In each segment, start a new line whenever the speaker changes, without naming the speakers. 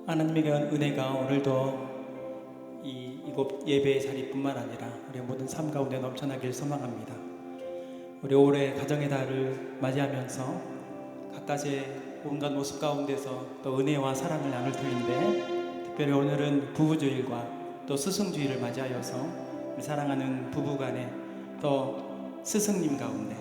하나님의 은혜가 오늘도 이곳 예배의 자리뿐만 아니라 우리 모든 삶 가운데 넘쳐나길 소망합니다. 우리 올해 가정의 달을 맞이하면서 각가지의 온갖 모습 가운데서 또 은혜와 사랑을 나눌 터인데, 특별히 오늘은 부부주일과 또 스승주일을 맞이하여서 우리 사랑하는 부부간에 또 스승님 가운데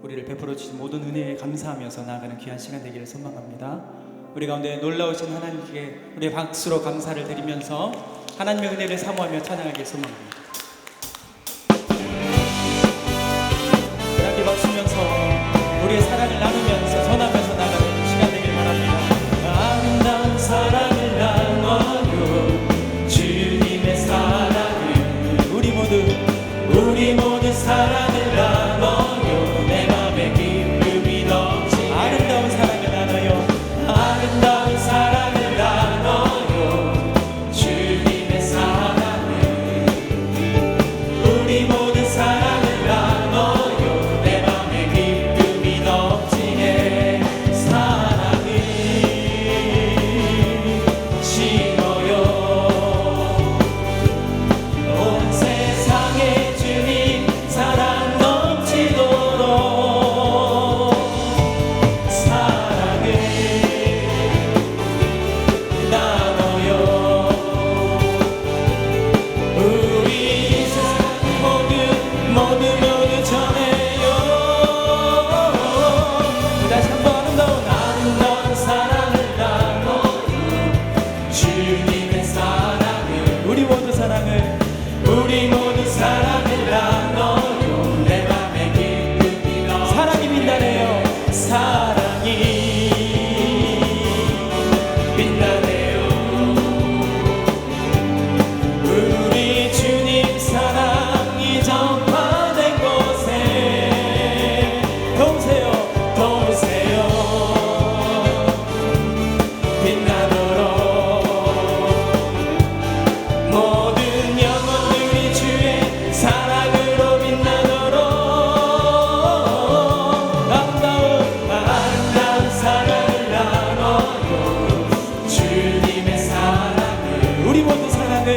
우리를 베풀어 주신 모든 은혜에 감사하면서 나아가는 귀한 시간 되기를 소망합니다. 우리 가운데 놀라우신 하나님께 우리 박수로 감사를 드리면서 하나님의 은혜를 사모하며 찬양하길 소망합니다. 함께 박수면서 우리의 사랑을 나누면서 전하면서 나가는 시간 되길 바랍니다. 아름다운 사랑을 나눠요, 주님의 사랑을 우리 모두 사랑을 나눠요. 내 맘에 기쁨이 넘치 아름다운 사랑을 나눠요. 아름다운 사랑을 나눠요, 주님의 사랑을 우리 모두 사랑을 나눠요. 내 맘에 기쁨이 넘치게 사랑을 심어요. 온 세상에 주님 사랑 넘치도록 사랑을 나눠요. 우리 세상 모두 전해요. 다시 한번 아름다운 사랑을 나눠요, 주님의 사랑을 우리 모두 사랑을 나눠요. 내 맘에 기쁨이 넘 사랑이 빛나네요. 사랑이 빛나네요. 우리 주님 사랑이 전파된 곳에 도우세요 빛나도록 모든 영혼들이 주의 사랑으로 빛나도록 아름다운 사랑을 나눠요, 주님의 사랑을 우리 모두 사랑을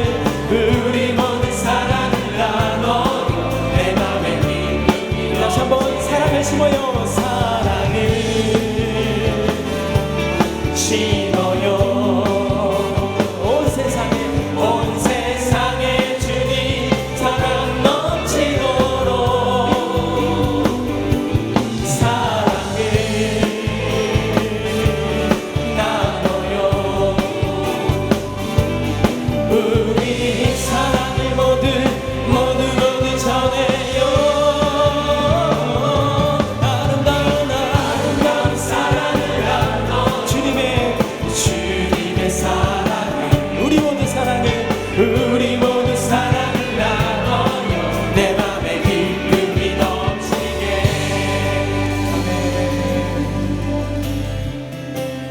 나눠요. 내 맘에 기쁨이 다시 한번 사랑을 심어요. 사랑을 심어요. 온 세상에 주님 사랑 넘치도록 사랑을 나눠요. 우리 사랑을 모두 전해요. 아름다운 사랑을 나눠 주님의 사랑을 우리 모두 사랑을 나눠요. 내 맘에 기쁨이 넘치게. 아멘.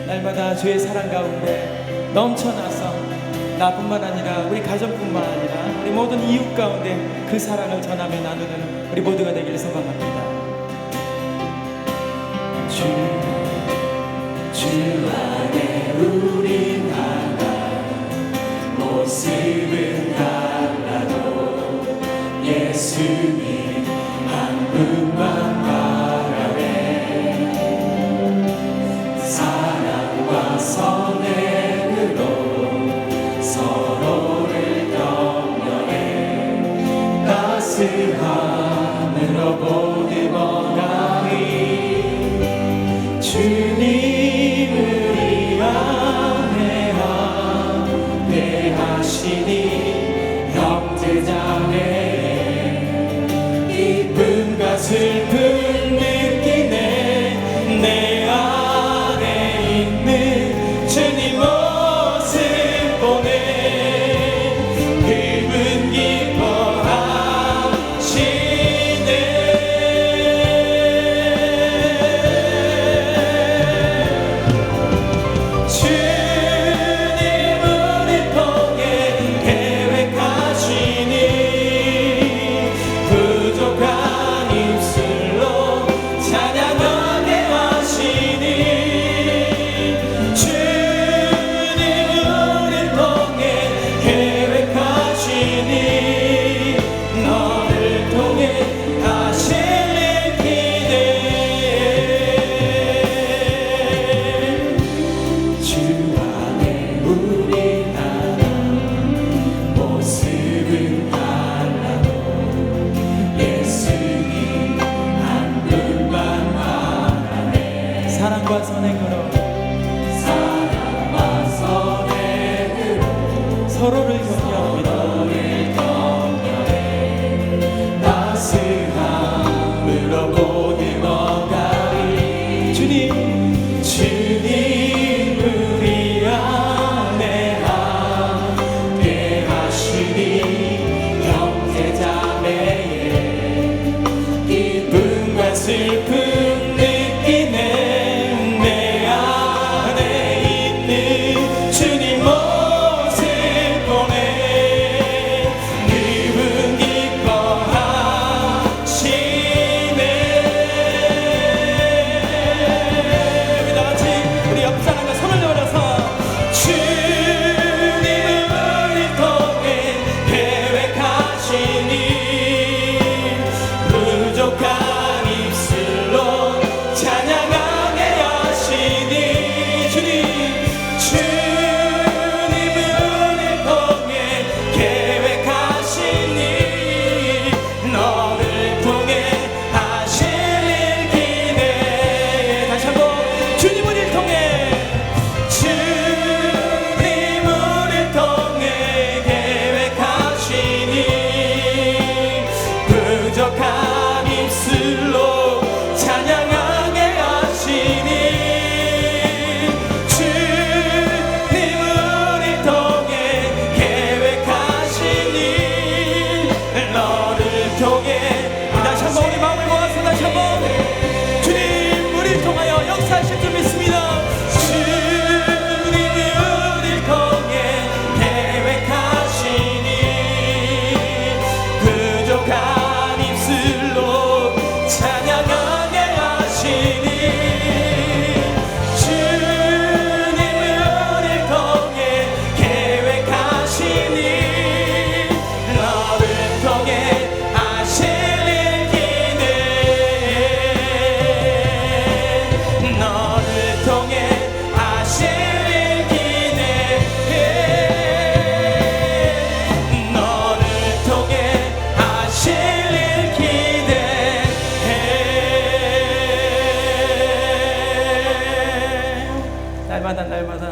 날마다 주의 사랑 가운데 넘쳐나서 나뿐만 아니라 우리 가정뿐만 아니라 우리 모든 이웃 가운데 그 사랑을 전하며 나누는 우리 모두가 되기를 소망합니다. 주 안에 우린 하나, 모습은 달라도 예수님 한 분만 바라네. 사랑과 선행으로 서로를 격려해 따스함으로 보듬어가니 주님을 이 안에 함께하시니 형제자매 기쁨과 슬픔 느끼네. 내 안에 있는 주님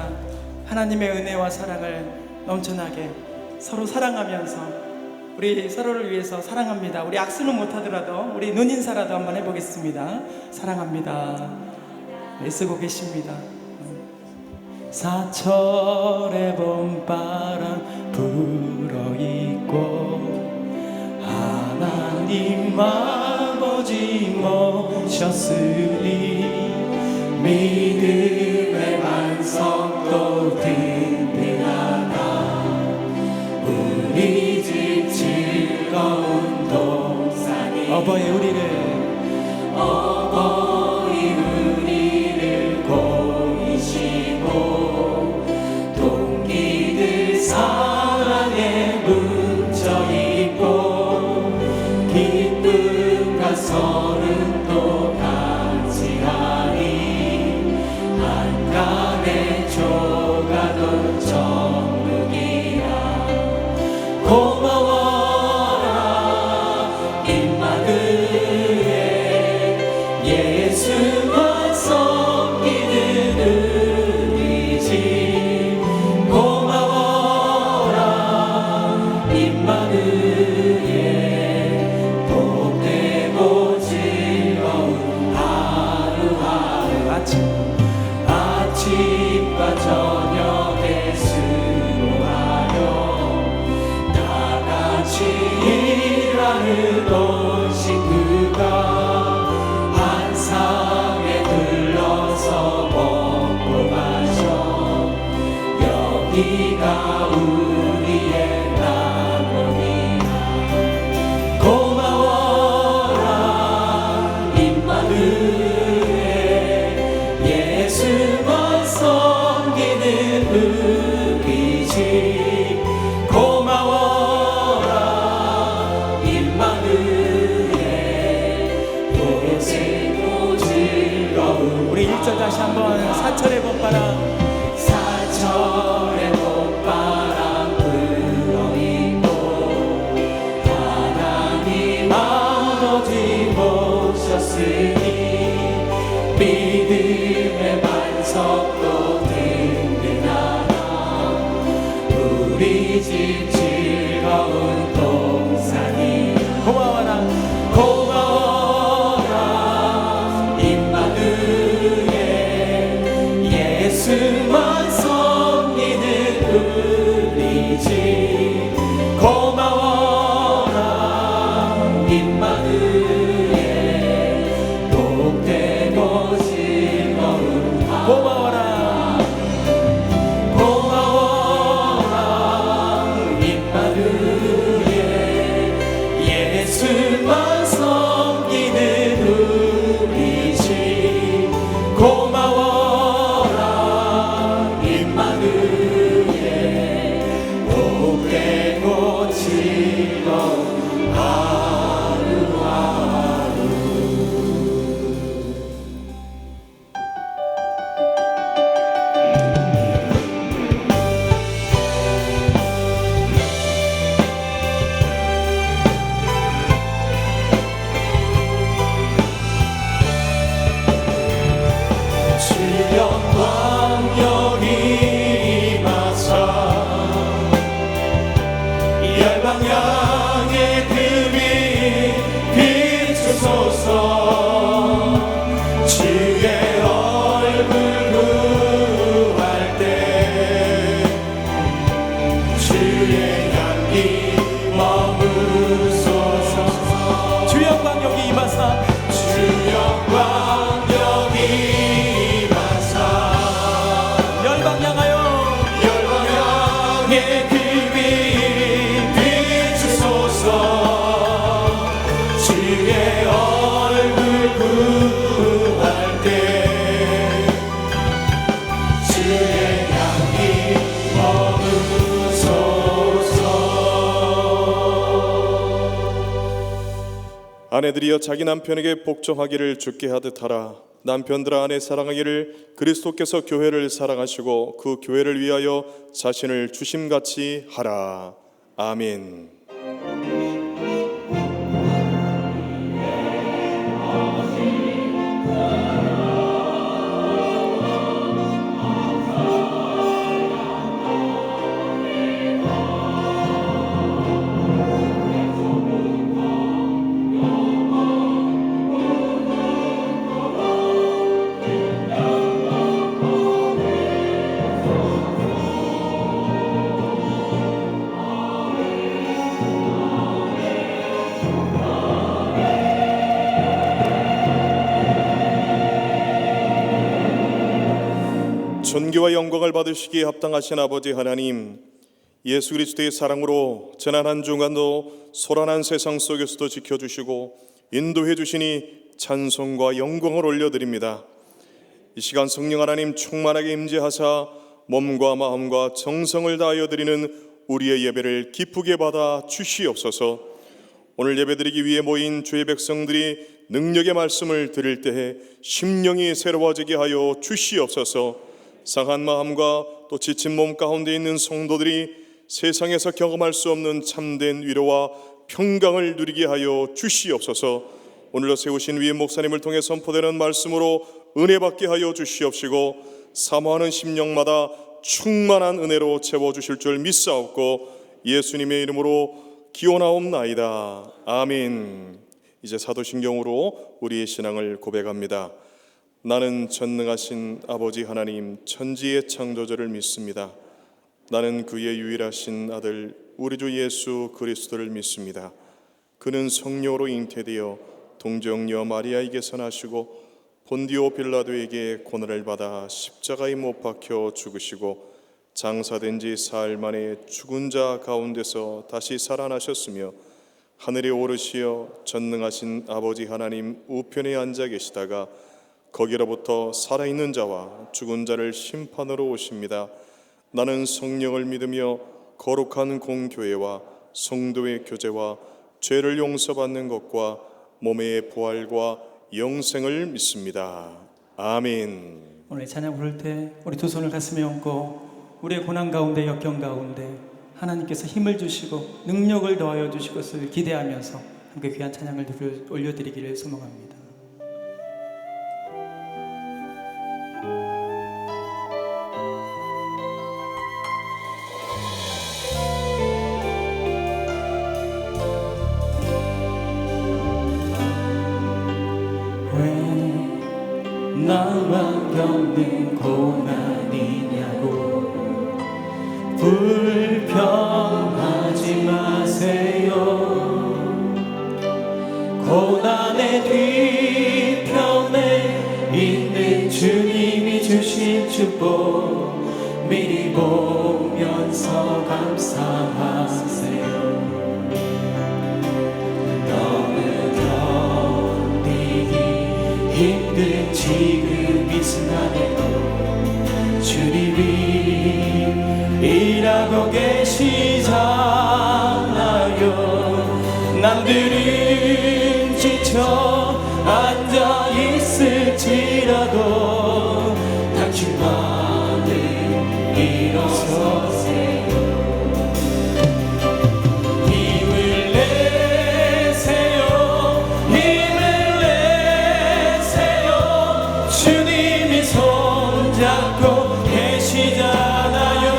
날마다 하나님의 은혜와 사랑을 넘쳐나게 서로 사랑하면서 우리 서로를 위해서 사랑합니다. 우리 악수는 못하더라도 우리 눈인사라도 한번 해보겠습니다. 사랑합니다. 네, 쓰고 계십니다. 사철의 봄바람 불어있고 하나님 아버지 모셨으니 믿음의 반석도 든든하다. 우리 집 즐거운 동산이 어버이 우리를 고이시고 동기들 사랑에 뭉쳐있고 기쁨과 서름도 같이하니 한간의 조가도 천국이라. 고마워라 임마누엘 예수만 섬기는 우리 집. 고마워라 임마누엘 복되고 즐거운 하루하루. 아침과 저녁에 수고하여 다같이 일하는 온 식구가 한 상에 둘러서 먹고 마셔. 여기가 우리의 나무니라. 고마워라 임마누엘 예수만 섬기는 우리 집. 고마워라 임마누엘 복되고 즐거운. 우리 1절 다시 한번. 사철의 봄바람 불어있고 하나님 아버지 모셨으니 믿음의 반석도 든든하다. 우리 집 즐거운 동산이. 고마워라 임마누엘 예수만 섬기는 우리 집. 고마워라 임마누엘 복되고 즐거운. 고마워라 임마누엘 예수만 섬기는 우리 집. 고마워라 임마누엘 복되고 즐거운 하루하루. 주여 광명이 임하사 열방향의 금이 비추소서. 주의 얼굴 구할 때 주의 향기 머무소서. 주여 광명이 임하사 주여 광명이 임하사 열방 향하여 금이 비추소서. 주의 얼굴 구할 때 주의 향기 머무소서.
아내들이여 자기 남편에게 복종하기를 주께 하듯 하라. 남편들아 아내 사랑하기를 그리스도께서 교회를 사랑하시고 그 교회를 위하여 자신을 주심같이 하라. 아멘. 존귀와 영광을 받으시기에 합당하신 아버지 하나님, 예수 그리스도의 사랑으로 지난 한 주간도 소란한 세상 속에서도 지켜주시고 인도해 주시니 찬송과 영광을 올려드립니다. 이 시간 성령 하나님 충만하게 임재하사 몸과 마음과 정성을 다하여 드리는 우리의 예배를 기쁘게 받아 주시옵소서. 오늘 예배드리기 위해 모인 주의 백성들이 능력의 말씀을 들을 때에 심령이 새로워지게 하여 주시옵소서. 상한 마음과 또 지친 몸 가운데 있는 성도들이 세상에서 경험할 수 없는 참된 위로와 평강을 누리게 하여 주시옵소서. 오늘로 세우신 위에 목사님을 통해 선포되는 말씀으로 은혜 받게 하여 주시옵시고 사모하는 심령마다 충만한 은혜로 채워주실 줄 믿사옵고 예수님의 이름으로 기원하옵나이다. 아멘. 이제 사도신경으로 우리의 신앙을 고백합니다. 나는 전능하신 아버지 하나님 천지의 창조주를 믿습니다. 나는 그의 유일하신 아들 우리 주 예수 그리스도를 믿습니다. 그는 성령으로 잉태되어 동정녀 마리아에게서 나시고 본디오 빌라도에게 고난을 받아 십자가에 못 박혀 죽으시고 장사된 지 사흘 만에 죽은 자 가운데서 다시 살아나셨으며 하늘에 오르시어 전능하신 아버지 하나님 우편에 앉아 계시다가 거기로부터 살아있는 자와 죽은 자를 심판으로 오십니다. 나는 성령을 믿으며 거룩한 공교회와 성도의 교제와 죄를 용서받는 것과 몸의 부활과 영생을 믿습니다. 아멘.
오늘 찬양 부를 때 우리 두 손을 가슴에 얹고 우리의 고난 가운데 역경 가운데 하나님께서 힘을 주시고 능력을 더하여 주실 것을 기대하면서 함께 귀한 찬양을 올려드리기를 소망합니다. 왜 나만 겪는 고난이냐고 불평하지 마세요. 고난의 뒤편에 있는 주님이 주신 축복 미리 보면서 감사하세요. 너무 견디기 힘든 지금 이 순간에도 주님이 일하고 계시잖아요. 남들은 지쳐 앉아 있을지라도 당신만은 일어서세요. 힘을 내세요. 힘을 내세요. 주님이 손잡고 계시잖아요.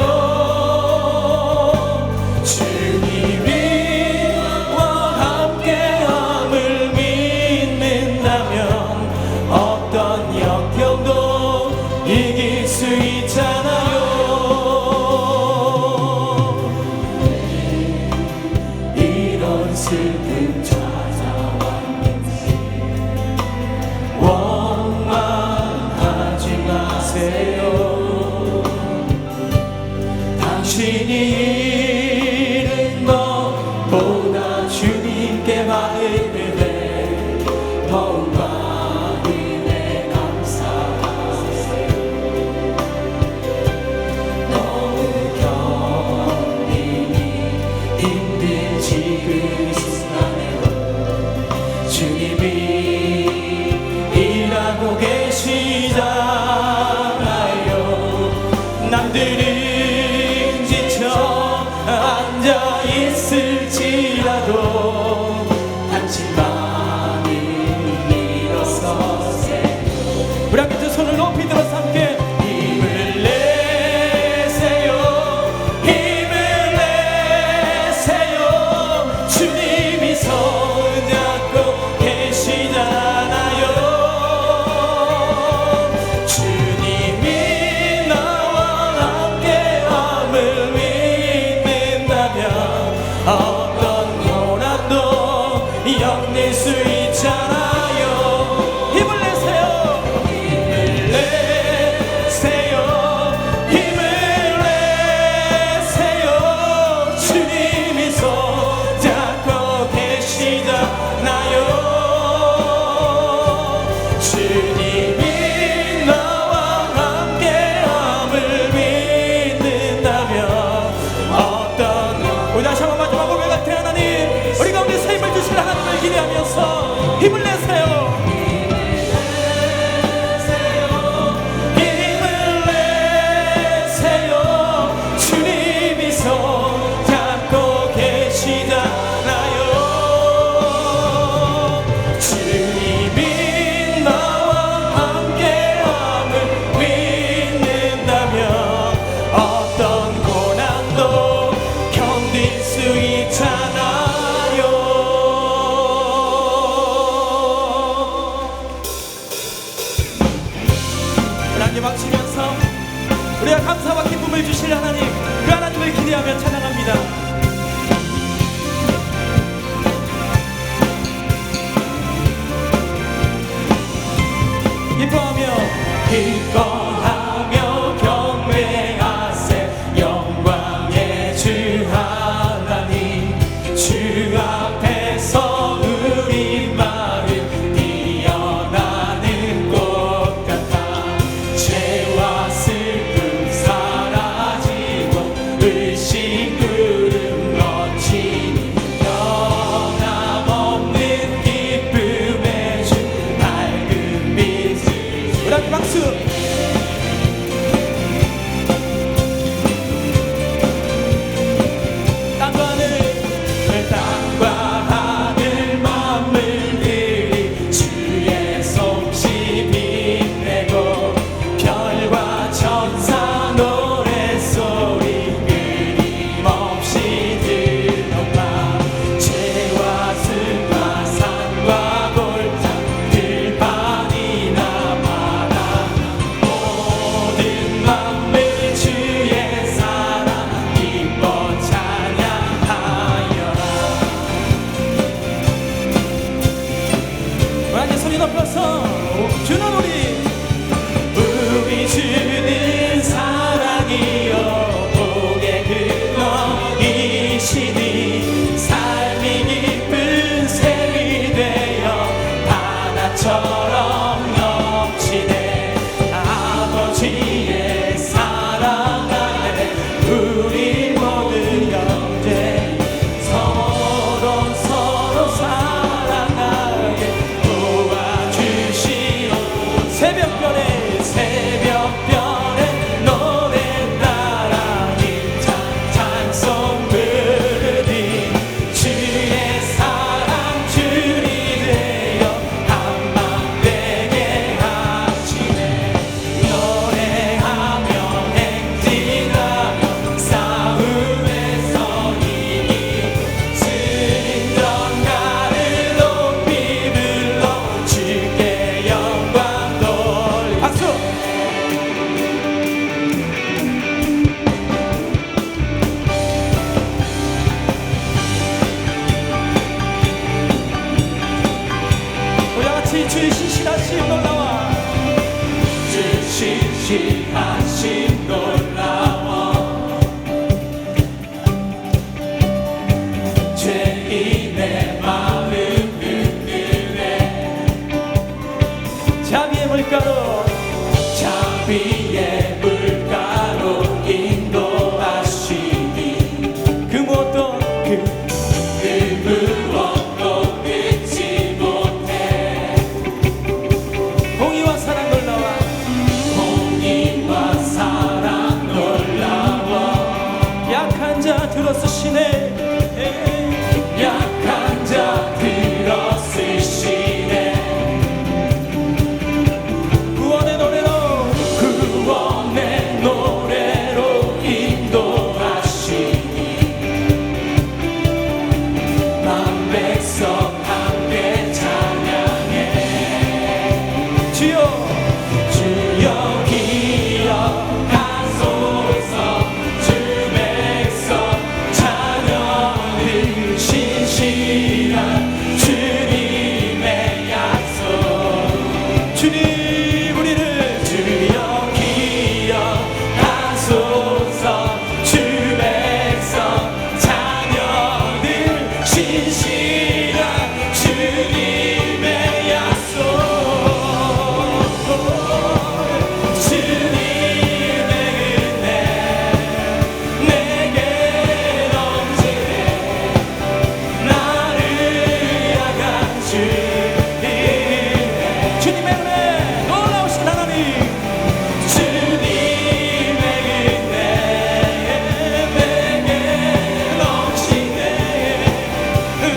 슬픔 찾아왔는지 원망하지 마세요. 당신이 잃은 것보다 주님께 받으면 더욱 많은 감사하세요. 너무 견디기 힘든 지금 주님이 일하고 계시잖아요. 남들은 지쳐 앉아 있을지라도 당신만은 일어서세요. 우리 함께 두 손을 높이 들어서 함께 힘을 내세요. 힘을 내세요. 주님이 손잡고 계시잖아요. 주님이 나와 함께 감사와 기쁨을 주실 하나님, 그 하나님을 기대하며 찬양합니다. 기뻐하며 경배하세. 영광의 주 하나님, 주 앞에서 우리 마음 피어나는 꽃 같아. 죄와 슬픔 사라지고 의심 구름 넘치니 변함없는 기쁨의 주 밝은 빛을. 우리 함께 박수. 땅과 하늘 만물들이 주의 솜씨 빛내고 별과 천사 노랫소리 끊임없이 들어가. 죄와 슬픔 산과 골장 들판이나 바다 모든 만물 주의 사랑 기뻐 찬양하여라. 우리 소리 높여서 주는 우리 주는 사랑이여 복의 근원이시니 삶이 기쁜 샘이 되어 바다처럼 넘치네. 아버지의 사랑 안에 우리 모두 영제 서로 사랑하게 도와주시오. 새벽별의 노래 따라 힘찬 찬송 부르리. 주의 사랑 줄이 되어 한밤 되게 하시네. 노래하며 행진하며 싸움에서 이기고 승전가를 높이 불러 주께 영광 돌리. 박수. 우리 같이 주의 신실하심 놀라워. 주의 신실하심 놀라워. 죄인의 마음 흔드네. 자비의 물가로 인도하시니 그 무엇도 끊지 못해. 공의와 사랑 놀라워. 약한 자 들어쓰시네. 약한 자 들어쓰시네. 구원의 노래로 인도하시니 만 백성 함께 찬양해. 주여 기억하소서. 주 백성 자녀들 신실한 주님의 약속. 주님 우리를 주여 기억하소서. 주 백성 자녀들 신실한 주님의 약속. 주님의 은혜 내게 넘치네. 나를 향한 주님의 은혜 놀라우신 하나님. 주님의 은혜 내게 넘치네.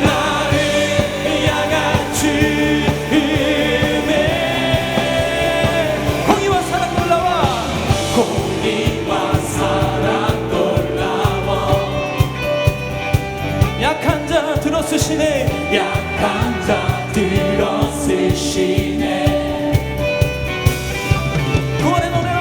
나를 향한 주님의 공의와 사랑 놀라워. 공의와 사랑 놀라워. 약한 자 들어쓰시네. 약한 자 들어쓰시네. 구원의 노래로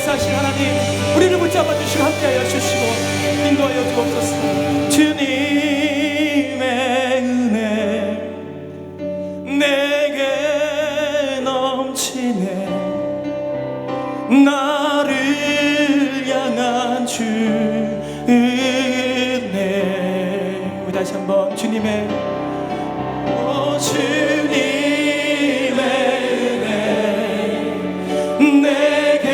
역사하신 하나님, 우리를 붙잡아 주시고 함께하여 주시고 인도하여 주옵소서. 주님의 은혜 내게 넘치네. 나를 향한 주 은혜. 우리 다시 한번 주님의 주님의 은혜 내게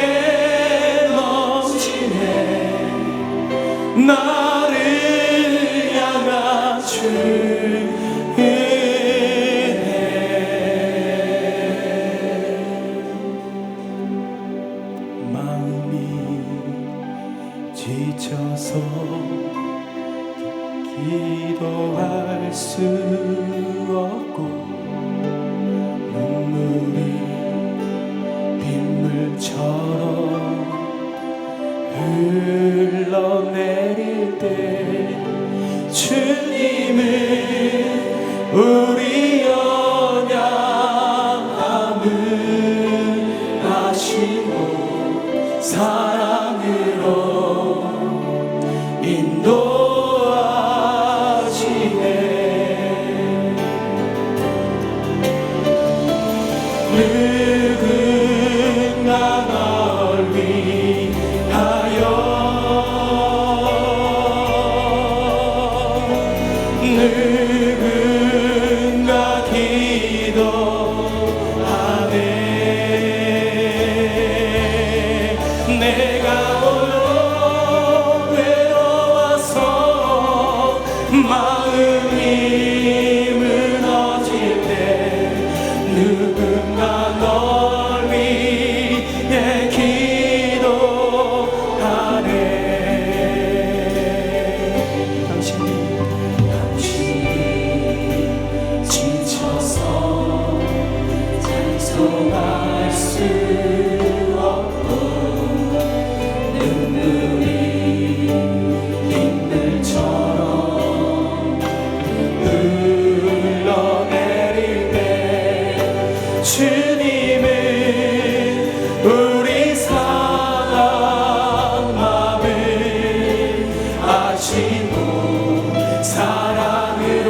넘치네. 나를 향한 주 은혜. 마음이 지쳐서 기도할 수 없고 눈물이 빗물처럼 흘러내릴 때 주님은 우리 연약함을 아시고 사랑으로 인도하시네. 누군가 널 위하여 누군가 기도하네. 내가 홀로 외로워서 마음이 무너질 때 누군가 널 위해 기도하네. 당신이 지쳐서 찬송할 수 없고 눈물이 빗물처럼 흘러내릴 때 주님은 우리 사랑 마음을 아시고 사랑으로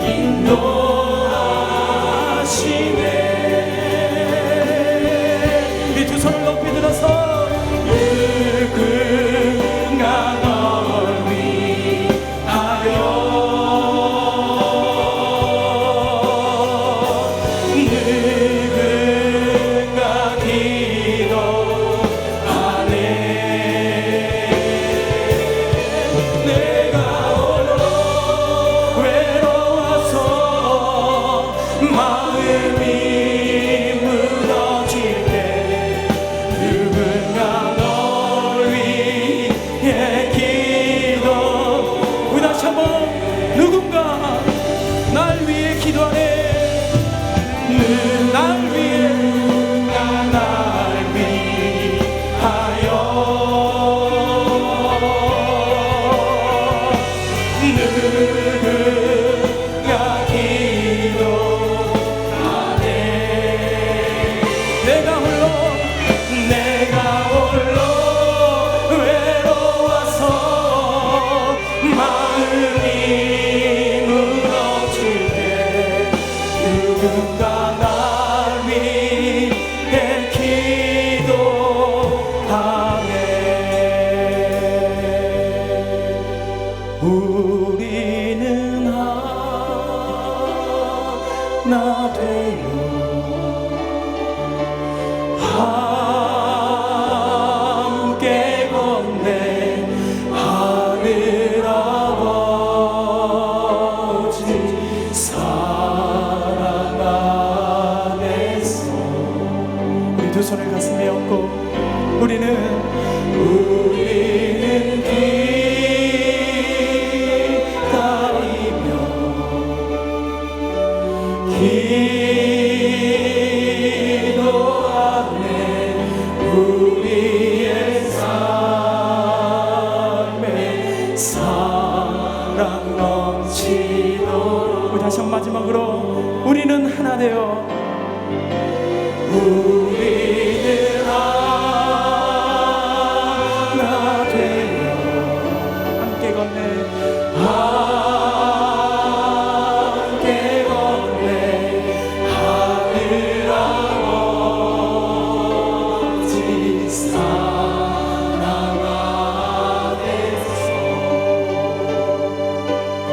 인도하시네. 이 두 손을 높이 들어서 누군가 널 위하여 누군가 기도하네. 내가 홀로 외로워서 마음이 무너질 때 누군가 널 위해 기도. 우리 다시 한번 누군가 날 위해 기도하네. 날 위해 날 위하여 누군가 기도하네. 내가 홀로 외로워서 마음이 무너질 때 누군가 날 위해 기도하네. 우리는 하나 되어 함께 걷네. 하늘 아버지 사랑 안에서 우리 두 손을 가슴에 얹고 우리는 기다리며 기도하네. 우리의 삶에 사랑 넘치도록. 우리 다시 한 마지막으로 우리는 하나 되어 우리는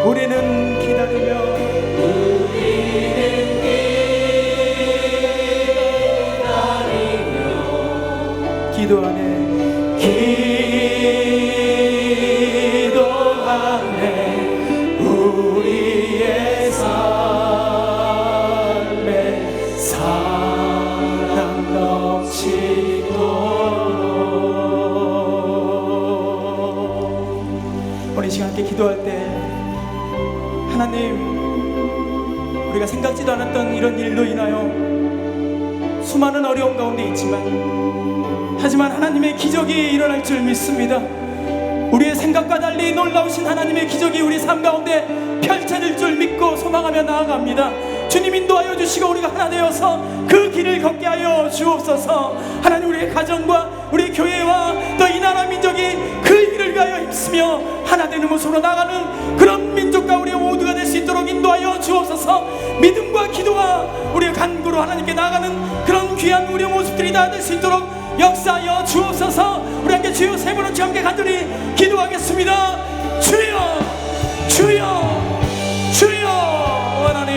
우리는 기다리며 기도 안에 우리의 삶에 사랑 넘치도록. 우리 시간 함께 기도할 때 하나님, 우리가 생각지도 않았던 이런 일로 인하여 수많은 어려움 가운데 있지만, 하지만 하나님의 기적이 일어날 줄 믿습니다. 우리의 생각과 달리 놀라우신 하나님의 기적이 우리 삶 가운데 펼쳐질 줄 믿고 소망하며 나아갑니다. 주님 인도하여 주시고 우리가 하나 되어서 그 길을 걷게 하여 주옵소서. 하나님, 우리의 가정과 우리 교회와 또 이 나라 민족이 그 길을 가하여 힘쓰며 하나 되는 모습으로 나가는 그런 민족과 우리 모두가 될 수 있도록 인도하여 주옵소서. 믿음과 기도와 우리의 간구로 하나님께 나아가는 그런 귀한 우리의 모습들이 다 될 수 있도록 역사하여 주옵소서. 우리 함께 주여 세 번째 함께 간절히 기도하겠습니다. 주여, 주여, 주여. 하나님,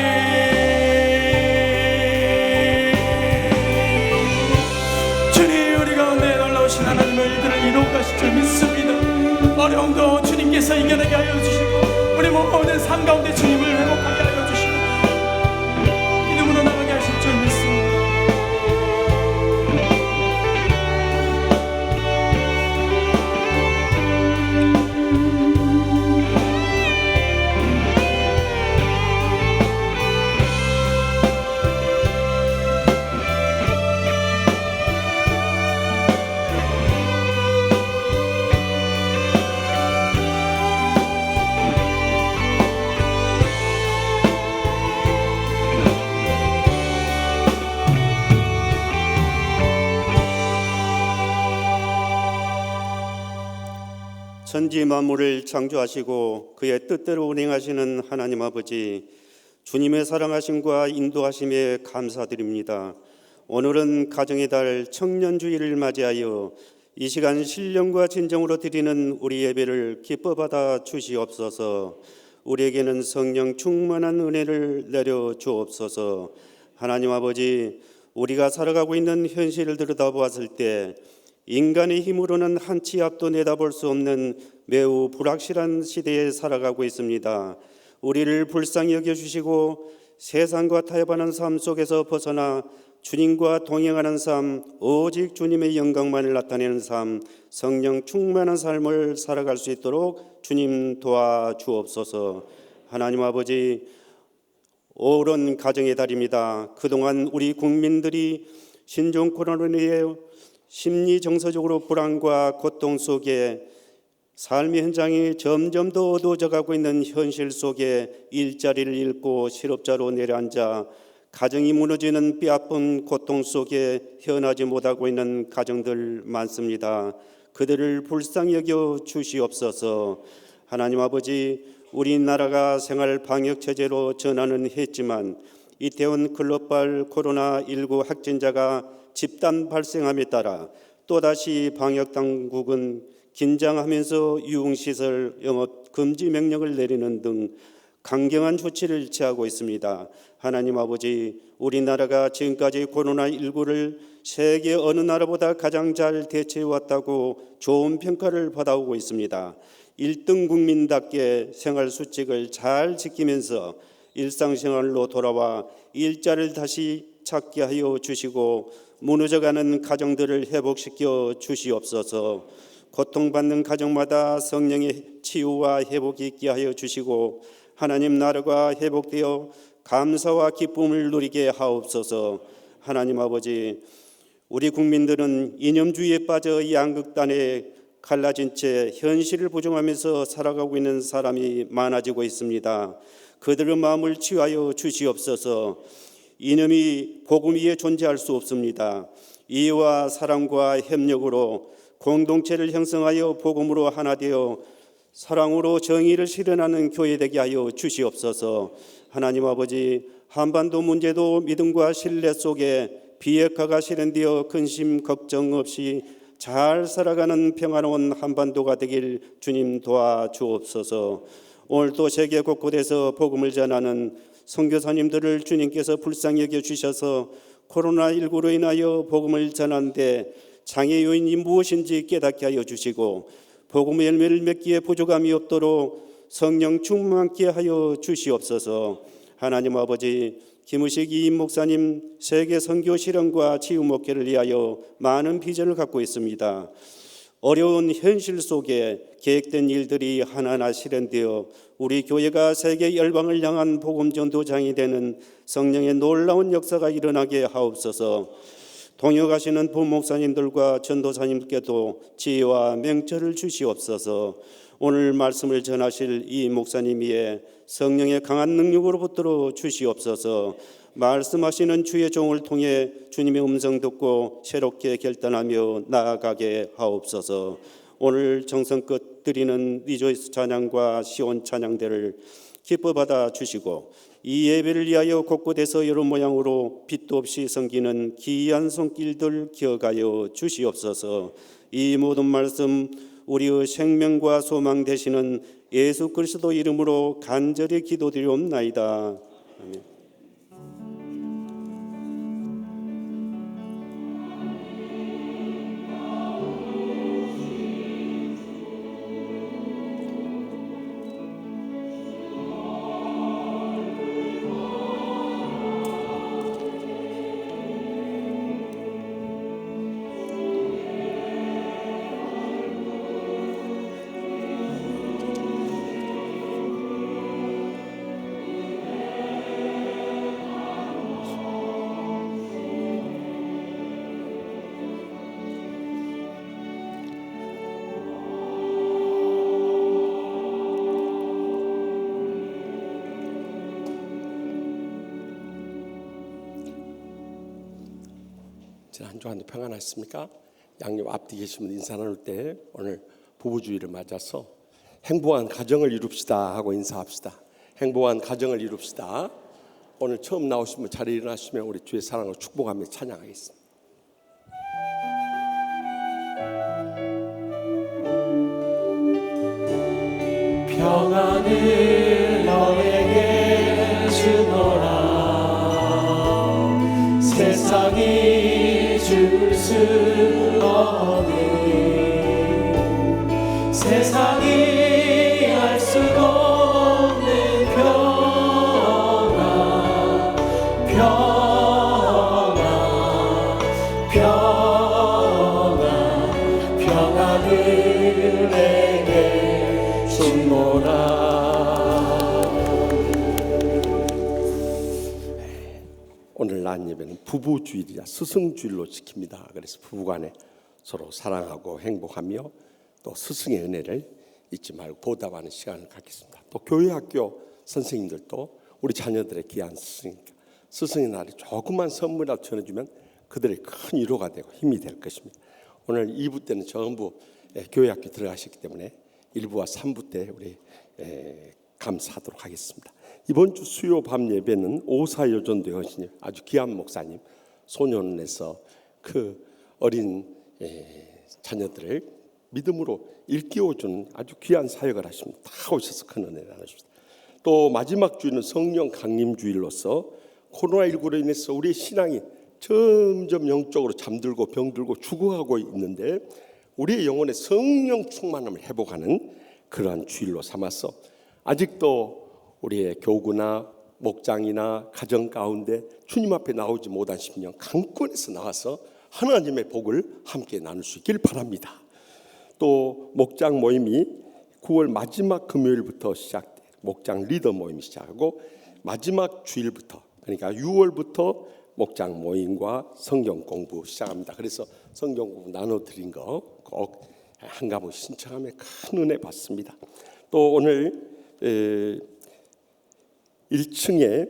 주님, 우리 가운데 놀라우신 하나님의 일들을 이루어 가실 줄 믿습니다. 어려움도 주님께서 이겨내게 하여 주시고 우리 모든 삶 가운데 주님을 회복하게 하여 주시고 믿음으로 나가게 하실 줄 믿습니다.
천지 만물을 창조하시고 그의 뜻대로 운행하시는 하나님 아버지, 주님의 사랑하심과 인도하심에 감사드립니다. 오늘은 가정의 달 청년주일을 맞이하여 이 시간 신령과 진정으로 드리는 우리 예배를 기뻐 받아 주시옵소서. 우리에게는 성령 충만한 은혜를 내려 주옵소서. 하나님 아버지, 우리가 살아가고 있는 현실을 들여다보았을 때 인간의 힘으로는 한 치 앞도 내다볼 수 없는 매우 불확실한 시대에 살아가고 있습니다. 우리를 불쌍히 여겨주시고 세상과 타협하는 삶 속에서 벗어나 주님과 동행하는 삶, 오직 주님의 영광만을 나타내는 삶, 성령 충만한 삶을 살아갈 수 있도록 주님 도와주옵소서. 하나님 아버지, 오랜 가정의 달입니다. 그동안 우리 국민들이 신종 코로나로 인해 심리 정서적으로 불안과 고통 속에 삶의 현장이 점점 더 어두워져 가고 있는 현실 속에 일자리를 잃고 실업자로 내려앉아 가정이 무너지는 뼈아픈 고통 속에 헤어나지 못하고 있는 가정들 많습니다. 그들을 불쌍히 여겨 주시옵소서. 하나님 아버지, 우리나라가 생활 방역 체제로 전환은 했지만 이태원 글로벌 코로나19 확진자가 집단 발생함에 따라 또다시 방역당국은 긴장하면서 유흥시설 영업 금지 명령을 내리는 등 강경한 조치를 취하고 있습니다. 하나님 아버지, 우리나라가 지금까지 코로나19를 세계 어느 나라보다 가장 잘 대처해왔다고 좋은 평가를 받아오고 있습니다. 1등 국민답게 생활수칙을 잘 지키면서 일상생활로 돌아와 일자를 다시 찾게 하여 주시고 무너져가는 가정들을 회복시켜 주시옵소서. 고통받는 가정마다 성령의 치유와 회복이 있게 하여 주시고 하나님 나라가 회복되어 감사와 기쁨을 누리게 하옵소서. 하나님 아버지, 우리 국민들은 이념주의에 빠져 양극단에 갈라진 채 현실을 부정하면서 살아가고 있는 사람이 많아지고 있습니다. 그들의 마음을 치유하여 주시옵소서. 이념이 복음 위에 존재할 수 없습니다. 이해와 사랑과 협력으로 공동체를 형성하여 복음으로 하나 되어 사랑으로 정의를 실현하는 교회 되게 하여 주시옵소서. 하나님 아버지, 한반도 문제도 믿음과 신뢰 속에 비핵화가 실현되어 근심 걱정 없이 잘 살아가는 평화로운 한반도가 되길 주님 도와주옵소서. 오늘도 세계 곳곳에서 복음을 전하는 선교사님들을 주님께서 불쌍히 여겨주셔서 코로나19로 인하여 복음을 전하는데 장애 요인이 무엇인지 깨닫게 하여 주시고 복음의 열매를 맺기에 부족함이 없도록 성령 충만케 하여 주시옵소서. 하나님 아버지, 김우식 이임 목사님 세계 선교 실현과 치유 목회를 위하여 많은 비전을 갖고 있습니다. 어려운 현실 속에 계획된 일들이 하나하나 실현되어 우리 교회가 세계 열방을 향한 복음 전도장이 되는 성령의 놀라운 역사가 일어나게 하옵소서. 동역하시는 부목사님들과 전도사님께도 지혜와 명철을 주시옵소서. 오늘 말씀을 전하실 이 목사님 위에 성령의 강한 능력으로 붙들어 주시옵소서. 말씀하시는 주의 종을 통해 주님의 음성 듣고 새롭게 결단하며 나아가게 하옵소서. 오늘 정성껏 드리는 리조이스 찬양과 시온 찬양들을 기뻐 받아 주시고 이 예배를 위하여 곳곳에서 여러 모양으로 빛도 없이 섬기는 기이한 손길들 기억하여 주시옵소서. 이 모든 말씀 우리의 생명과 소망 되시는 예수 그리스도 이름으로 간절히 기도드리옵나이다. 아멘.
한 주간도 평안하셨습니까? 양옆 앞뒤 계시면 인사 나눌 때 오늘 부부주의를 맞아서 행복한 가정을 이룹시다 하고 인사합시다. 행복한 가정을 이룹시다. 오늘 처음 나오시면 자리에 일어나시면 우리 주의 사랑을 축복하며 찬양하겠습니다.
평안을 너에게 주노라. 세상이 줄 수 없는 세상이 알 수 없는 평안 평안을 내게 주노라.
오늘 난 예배는 부부주일이라 스승주일로 지킵니다. 그래서 부부간에 서로 사랑하고 행복하며 또 스승의 은혜를 잊지 말고 보답하는 시간을 갖겠습니다. 또 교회 학교 선생님들도 우리 자녀들의 귀한 스승이니까 스승의 날에 조그만 선물이라도 전해주면 그들의 큰 위로가 되고 힘이 될 것입니다. 오늘 2부 때는 전부 교회 학교 들어가셨기 때문에 1부와 3부 때 우리 감사하도록 하겠습니다. 이번 주 수요 밤 예배는 오사여전도의 헌신님, 아주 귀한 목사님 소년원에서 그 어린 자녀들을 믿음으로 일깨워주는 아주 귀한 사역을 하십니다. 다 오셔서 큰 은혜를 나누십니다. 또 마지막 주일은 성령 강림 주일로서 코로나19로 인해서 우리의 신앙이 점점 영적으로 잠들고 병들고 죽어가고 있는데 우리의 영혼의 성령 충만함을 회복하는 그러한 주일로 삼아서 아직도 우리의 교구나 목장이나 가정 가운데 주님 앞에 나오지 못한 심령 강권에서 나와서 하나님의 복을 함께 나눌 수 있길 바랍니다. 또 목장 모임이 9월 마지막 금요일부터 시작돼 목장 리더 모임이 시작하고 마지막 주일부터 그러니까 6월부터 목장 모임과 성경 공부 시작합니다. 그래서 성경 공부 나눠드린 거 꼭 한 과목 신청하면 큰 은혜 받습니다. 또 오늘 1층에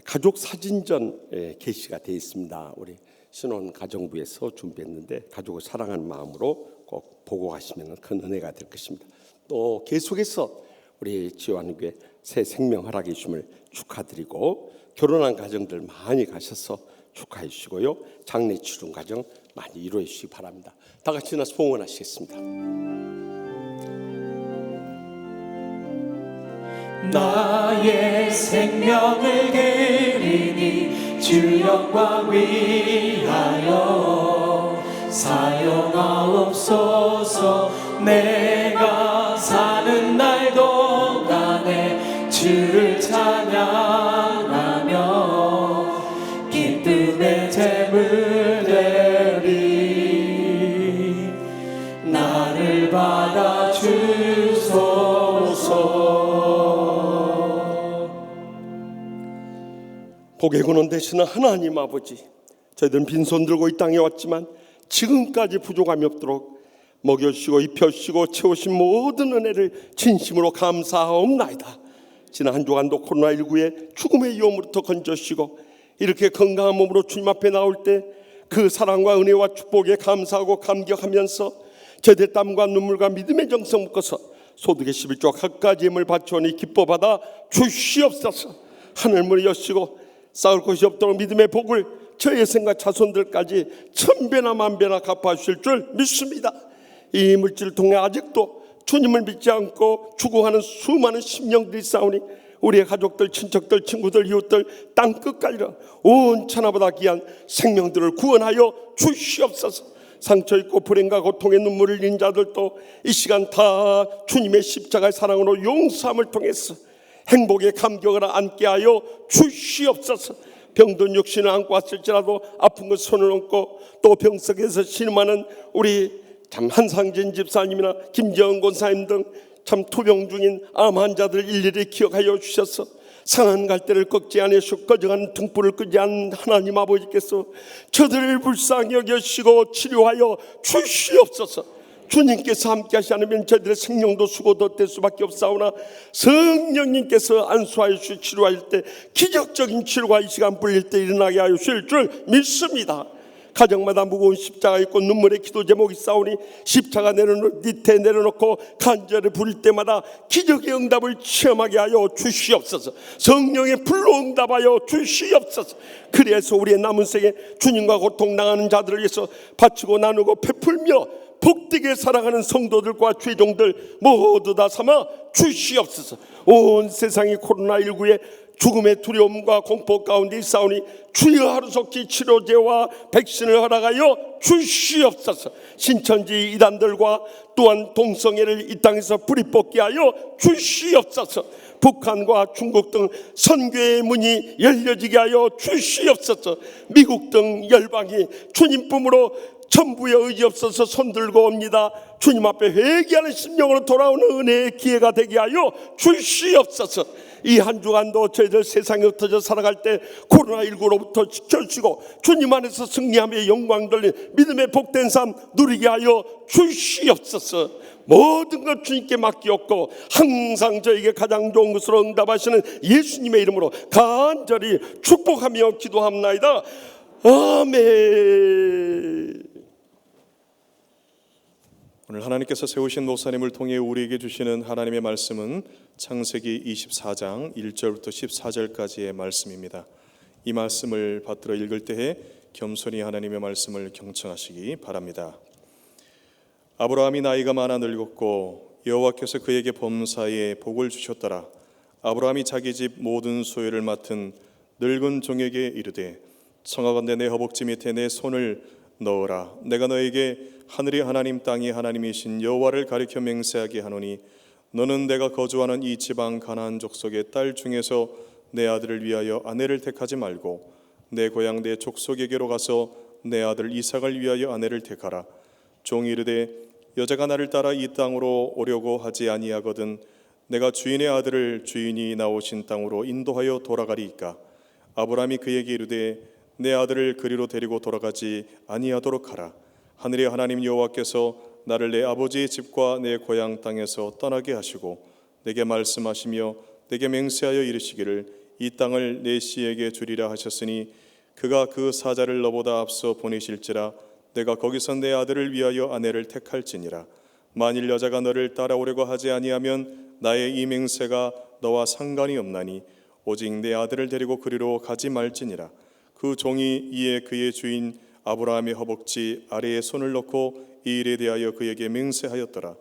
가족 사진전 게시가 되어 있습니다. 우리 신혼 가정부에서 준비했는데 가족을 사랑하는 마음으로 꼭 보고 가시면 큰 은혜가 될 것입니다. 또 계속해서 우리 지원교회 새 생명 허락해 주심을 축하드리고 결혼한 가정들 많이 가셔서 축하해 주시고요. 장례 치른 과정 많이 이루어 주시기 바랍니다. 다 같이 나서 봉헌하시겠습니다.
나의 생명을 드리니 주 영광 위하여 사용하옵소서. 내가 사는 날 동안에 주를 찬양하며 기쁨의 제물 되리. 나를 받아 주소서.
복의 근원 되시는 하나님 아버지, 저희들은 빈손 들고 이 땅에 왔지만 지금까지 부족함이 없도록 먹여주시고 입혀주시고 채우신 모든 은혜를 진심으로 감사하옵나이다. 지난 한 주간도 코로나19의 죽음의 위험으로부터 건져주시고 이렇게 건강한 몸으로 주님 앞에 나올 때 그 사랑과 은혜와 축복에 감사하고 감격하면서 저희들의 땀과 눈물과 믿음의 정성 묶어서 소득의 11조와 갖가지 힘을 바치오니 기뻐받아 주시옵소서. 하늘문을 여시고 쌓을 곳이 없도록 믿음의 복을 저의 생과 자손들까지 천배나 만배나 갚아주실 줄 믿습니다. 이 물질을 통해 아직도 주님을 믿지 않고 추구하는 수많은 심령들이 싸우니 우리의 가족들, 친척들, 친구들, 이웃들 땅끝까지 온 천하보다 귀한 생명들을 구원하여 주시옵소서. 상처 있고 불행과 고통의 눈물을 흘린 자들도 이 시간 다 주님의 십자가의 사랑으로 용서함을 통해서 행복의 감격을 안게 하여 주시옵소서. 병든 육신을 안고 왔을지라도 아픈 것 손을 얹고 또 병석에서 신음하는 우리 참 한상진 집사님이나 김재원 권사님 등 참 투병 중인 암 환자들 일일이 기억하여 주셔서 상한 갈대를 꺾지 않으시고 꺼져가는 등불을 끄지 않은 하나님 아버지께서 저들을 불쌍히 여기시고 치료하여 주시옵소서. 주님께서 함께 하시 않으면 저희들의 생명도 수고도 될 수밖에 없사오나 성령님께서 안수하여 주시 치료할 때 기적적인 치료가 이 시간 불릴 때 일어나게 하여 주실 줄 믿습니다. 가정마다 무거운 십자가 있고 눈물의 기도 제목이 싸우니 십자가 밑에 내려놓고 간절히 부를 때마다 기적의 응답을 체험하게 하여 주시옵소서. 성령의 불로 응답하여 주시옵소서. 그래서 우리의 남은 생에 주님과 고통당하는 자들을 위해서 바치고 나누고 베풀며 복되게 살아가는 성도들과 죄종들 모두 다 삼아 주시옵소서. 온 세상이 코로나19의 죽음의 두려움과 공포 가운데 싸우니 주여 하루속히 치료제와 백신을 허락하여 주시옵소서. 신천지 이단들과 또한 동성애를 이 땅에서 뿌리 뽑게 하여 주시옵소서. 북한과 중국 등 선교의 문이 열려지게 하여 주시옵소서. 미국 등 열방이 주님 품으로 전부의 의지 없어서 손들고 옵니다. 주님 앞에 회개하는 심령으로 돌아오는 은혜의 기회가 되게 하여 주시옵소서. 이 한 주간도 저희들 세상에 흩어져 살아갈 때 코로나19로부터 지켜주시고 주님 안에서 승리하며 영광 돌린 믿음의 복된 삶 누리게 하여 주시옵소서. 모든 것 주님께 맡기옵고 항상 저에게 가장 좋은 것으로 응답하시는 예수님의 이름으로 간절히 축복하며 기도합나이다. 아멘.
오늘 하나님께서 세우신 목사님을 통해 우리에게 주시는 하나님의 말씀은 창세기 24장 1절부터 14절까지의 말씀입니다. 이 말씀을 받들어 읽을 때에 겸손히 하나님의 말씀을 경청하시기 바랍니다. 아브라함이 나이가 많아 늙었고 여호와께서 그에게 범사에 복을 주셨더라. 아브라함이 자기 집 모든 소유를 맡은 늙은 종에게 이르되 청하건대 내 허벅지 밑에 내 손을 넣어라. 내가 너에게 하늘의 하나님 땅의 하나님이신 여호와를 가리켜 맹세하게 하노니 너는 내가 거주하는 이 지방 가나안 족속의 딸 중에서 내 아들을 위하여 아내를 택하지 말고 내 고향 내 족속에게로 가서 내 아들 이삭을 위하여 아내를 택하라. 종이 이르되 여자가 나를 따라 이 땅으로 오려고 하지 아니하거든 내가 주인의 아들을 주인이 나오신 땅으로 인도하여 돌아가리이까. 아브라함이 그에게 이르되 내 아들을 그리로 데리고 돌아가지 아니하도록 하라. 하늘의 하나님 여호와께서 나를 내 아버지의 집과 내 고향 땅에서 떠나게 하시고 내게 말씀하시며 내게 맹세하여 이르시기를 이 땅을 내 씨에게 주리라 하셨으니 그가 그 사자를 너보다 앞서 보내실지라 내가 거기서 내 아들을 위하여 아내를 택할지니라. 만일 여자가 너를 따라오려고 하지 아니하면 나의 이 맹세가 너와 상관이 없나니 오직 내 아들을 데리고 그리로 가지 말지니라. 그 종이 이에 그의 주인 아브라함의 허벅지 아래에 손을 넣고 이 일에 대하여 그에게 맹세하였더라.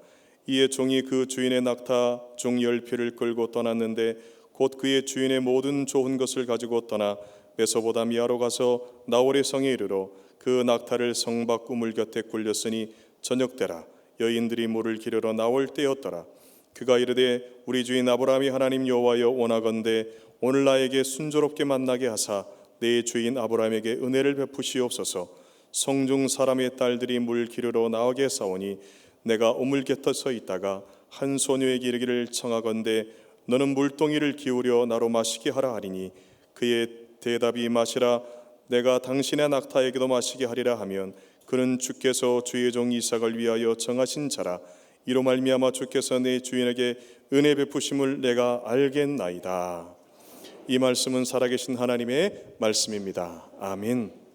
이에 종이 그 주인의 낙타 중 10피를 끌고 떠났는데 곧 그의 주인의 모든 좋은 것을 가지고 떠나 메소보다미아로 가서 나홀의 성에 이르러 그 낙타를 성 밖 우물 곁에 굴렸으니 저녁 때라. 여인들이 물을 기르러 나올 때였더라. 그가 이르되 우리 주인 아브라함이 하나님 여호와여 원하건대 오늘 나에게 순조롭게 만나게 하사 내 주인 아브라함에게 은혜를 베푸시옵소서. 성중 사람의 딸들이 물 기르러 나오게 싸우니 내가 우물 곁에 서 있다가 한 소녀에게 이르기를 청하건대 너는 물동이를 기울여 나로 마시게 하라 하리니 그의 대답이 마시라 내가 당신의 낙타에게도 마시게 하리라 하면 그는 주께서 주의 종 이삭을 위하여 정하신 자라. 이로 말미암아 주께서 내 주인에게 은혜 베푸심을 내가 알겠나이다. 이 말씀은 살아계신 하나님의 말씀입니다. 아멘.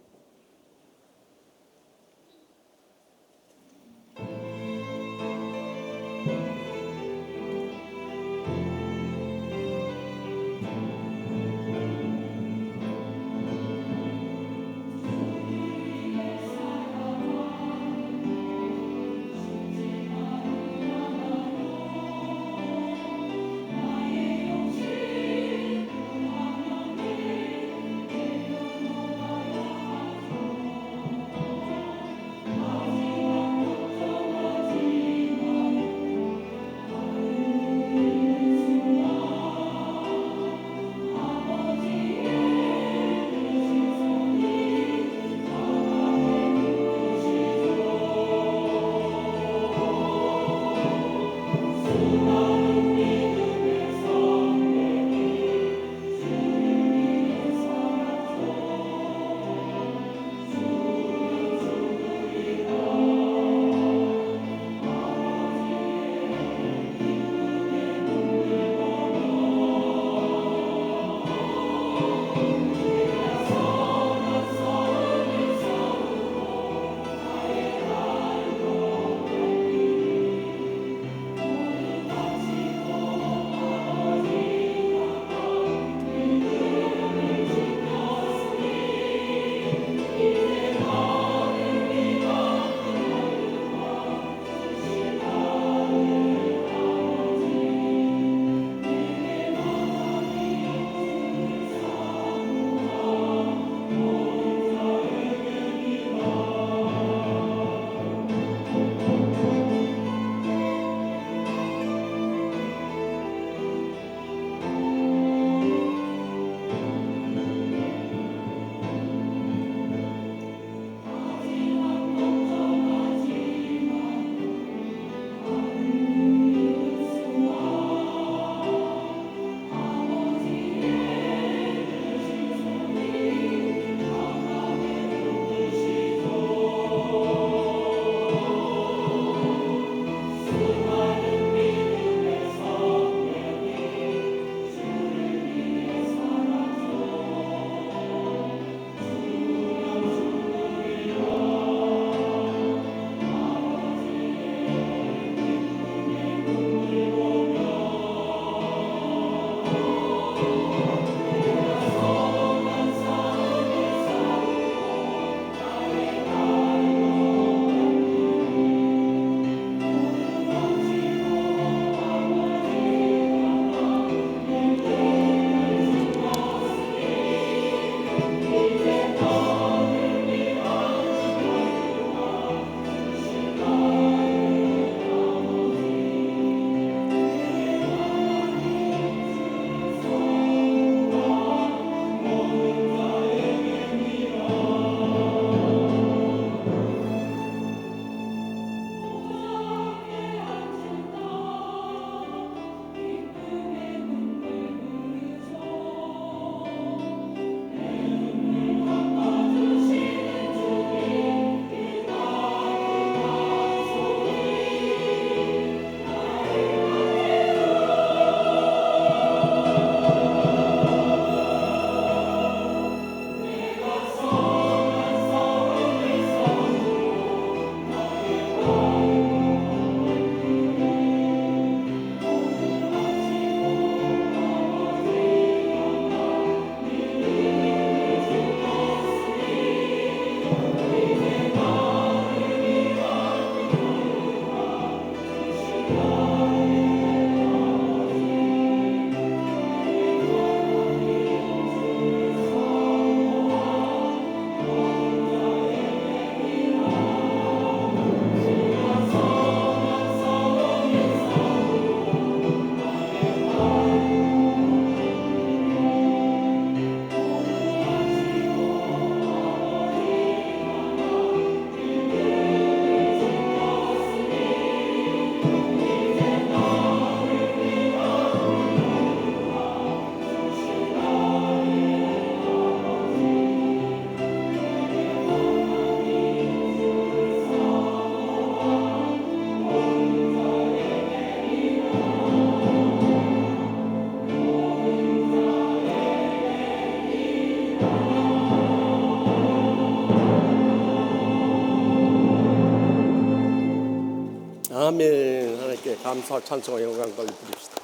아멘. 하나님께 감사와 찬송과 영광 돌려드립시다.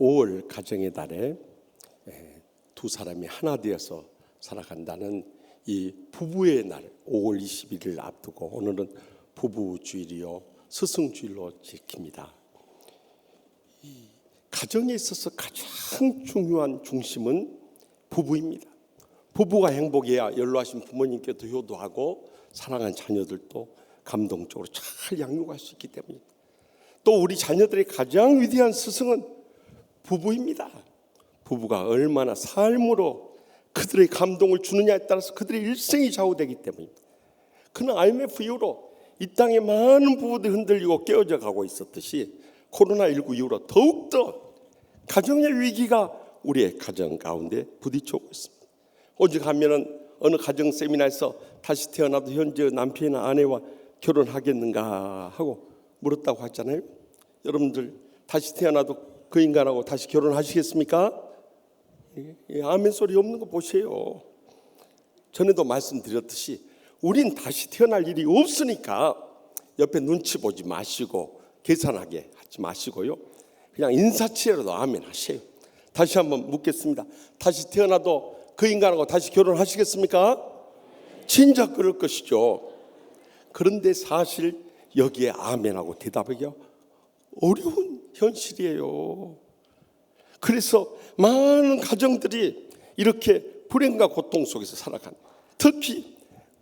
5월 가정의 달에 두 사람이 하나 되어서 살아간다는 이 부부의 날 5월 21일을 앞두고 오늘은 부부주일이요 스승주일로 지킵니다. 이 가정에 있어서 가장 중요한 중심은 부부입니다. 부부가 행복해야 연로하신 부모님께도 효도하고 사랑하는 자녀들도 감동적으로 잘 양육할 수 있기 때문입니다. 또 우리 자녀들의 가장 위대한 스승은 부부입니다. 부부가 얼마나 삶으로 그들의 감동을 주느냐에 따라서 그들의 일생이 좌우되기 때문입니다. 그는 IMF 이후로 이 땅에 많은 부부들이 흔들리고 깨어져 가고 있었듯이 코로나19 이후로 더욱더 가정의 위기가 우리의 가정 가운데 부딪혀오고 있습니다. 오직 하면은 어느 가정 세미나에서 다시 태어나도 현재 남편이나 아내와 결혼하겠는가 하고 물었다고 하잖아요. 여러분들 다시 태어나도 그 인간하고 다시 결혼하시겠습니까? 아멘 소리 없는 거 보세요. 전에도 말씀드렸듯이 우린 다시 태어날 일이 없으니까 옆에 눈치 보지 마시고 계산하게 하지 마시고요. 그냥 인사치레라도 아멘 하세요. 다시 한번 묻겠습니다. 다시 태어나도 그 인간하고 다시 결혼하시겠습니까? 진짜 그럴 것이죠. 그런데 사실 여기에 아멘하고 대답하기가 어려운 현실이에요. 그래서 많은 가정들이 이렇게 불행과 고통 속에서 살아가는, 특히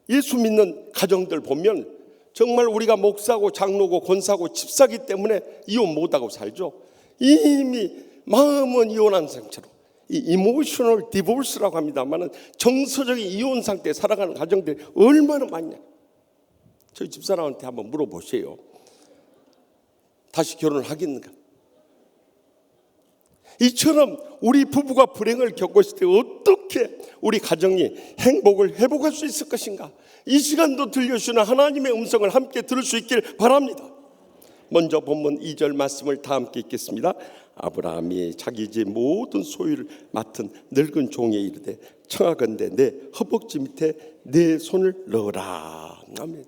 예수 믿는 가정들 보면 정말 우리가 목사고 장로고 권사고 집사기 때문에 이혼 못하고 살죠. 이미 마음은 이혼한 상태로, 이 이모셔널 디보스라고 합니다만은 정서적인 이혼 상태에 살아가는 가정들이 얼마나 많냐. 저희 집사람한테 한번 물어보세요. 다시 결혼을 하겠는가? 이처럼 우리 부부가 불행을 겪고 있을 때 어떻게 우리 가정이 행복을 회복할 수 있을 것인가? 이 시간도 들려주시는 하나님의 음성을 함께 들을 수 있길 바랍니다. 먼저 본문 2절 말씀을 다 함께 읽겠습니다. 아브라함이 자기 집 모든 소유를 맡은 늙은 종에 이르되 청하건대 내 허벅지 밑에 내 손을 넣어라. 아멘.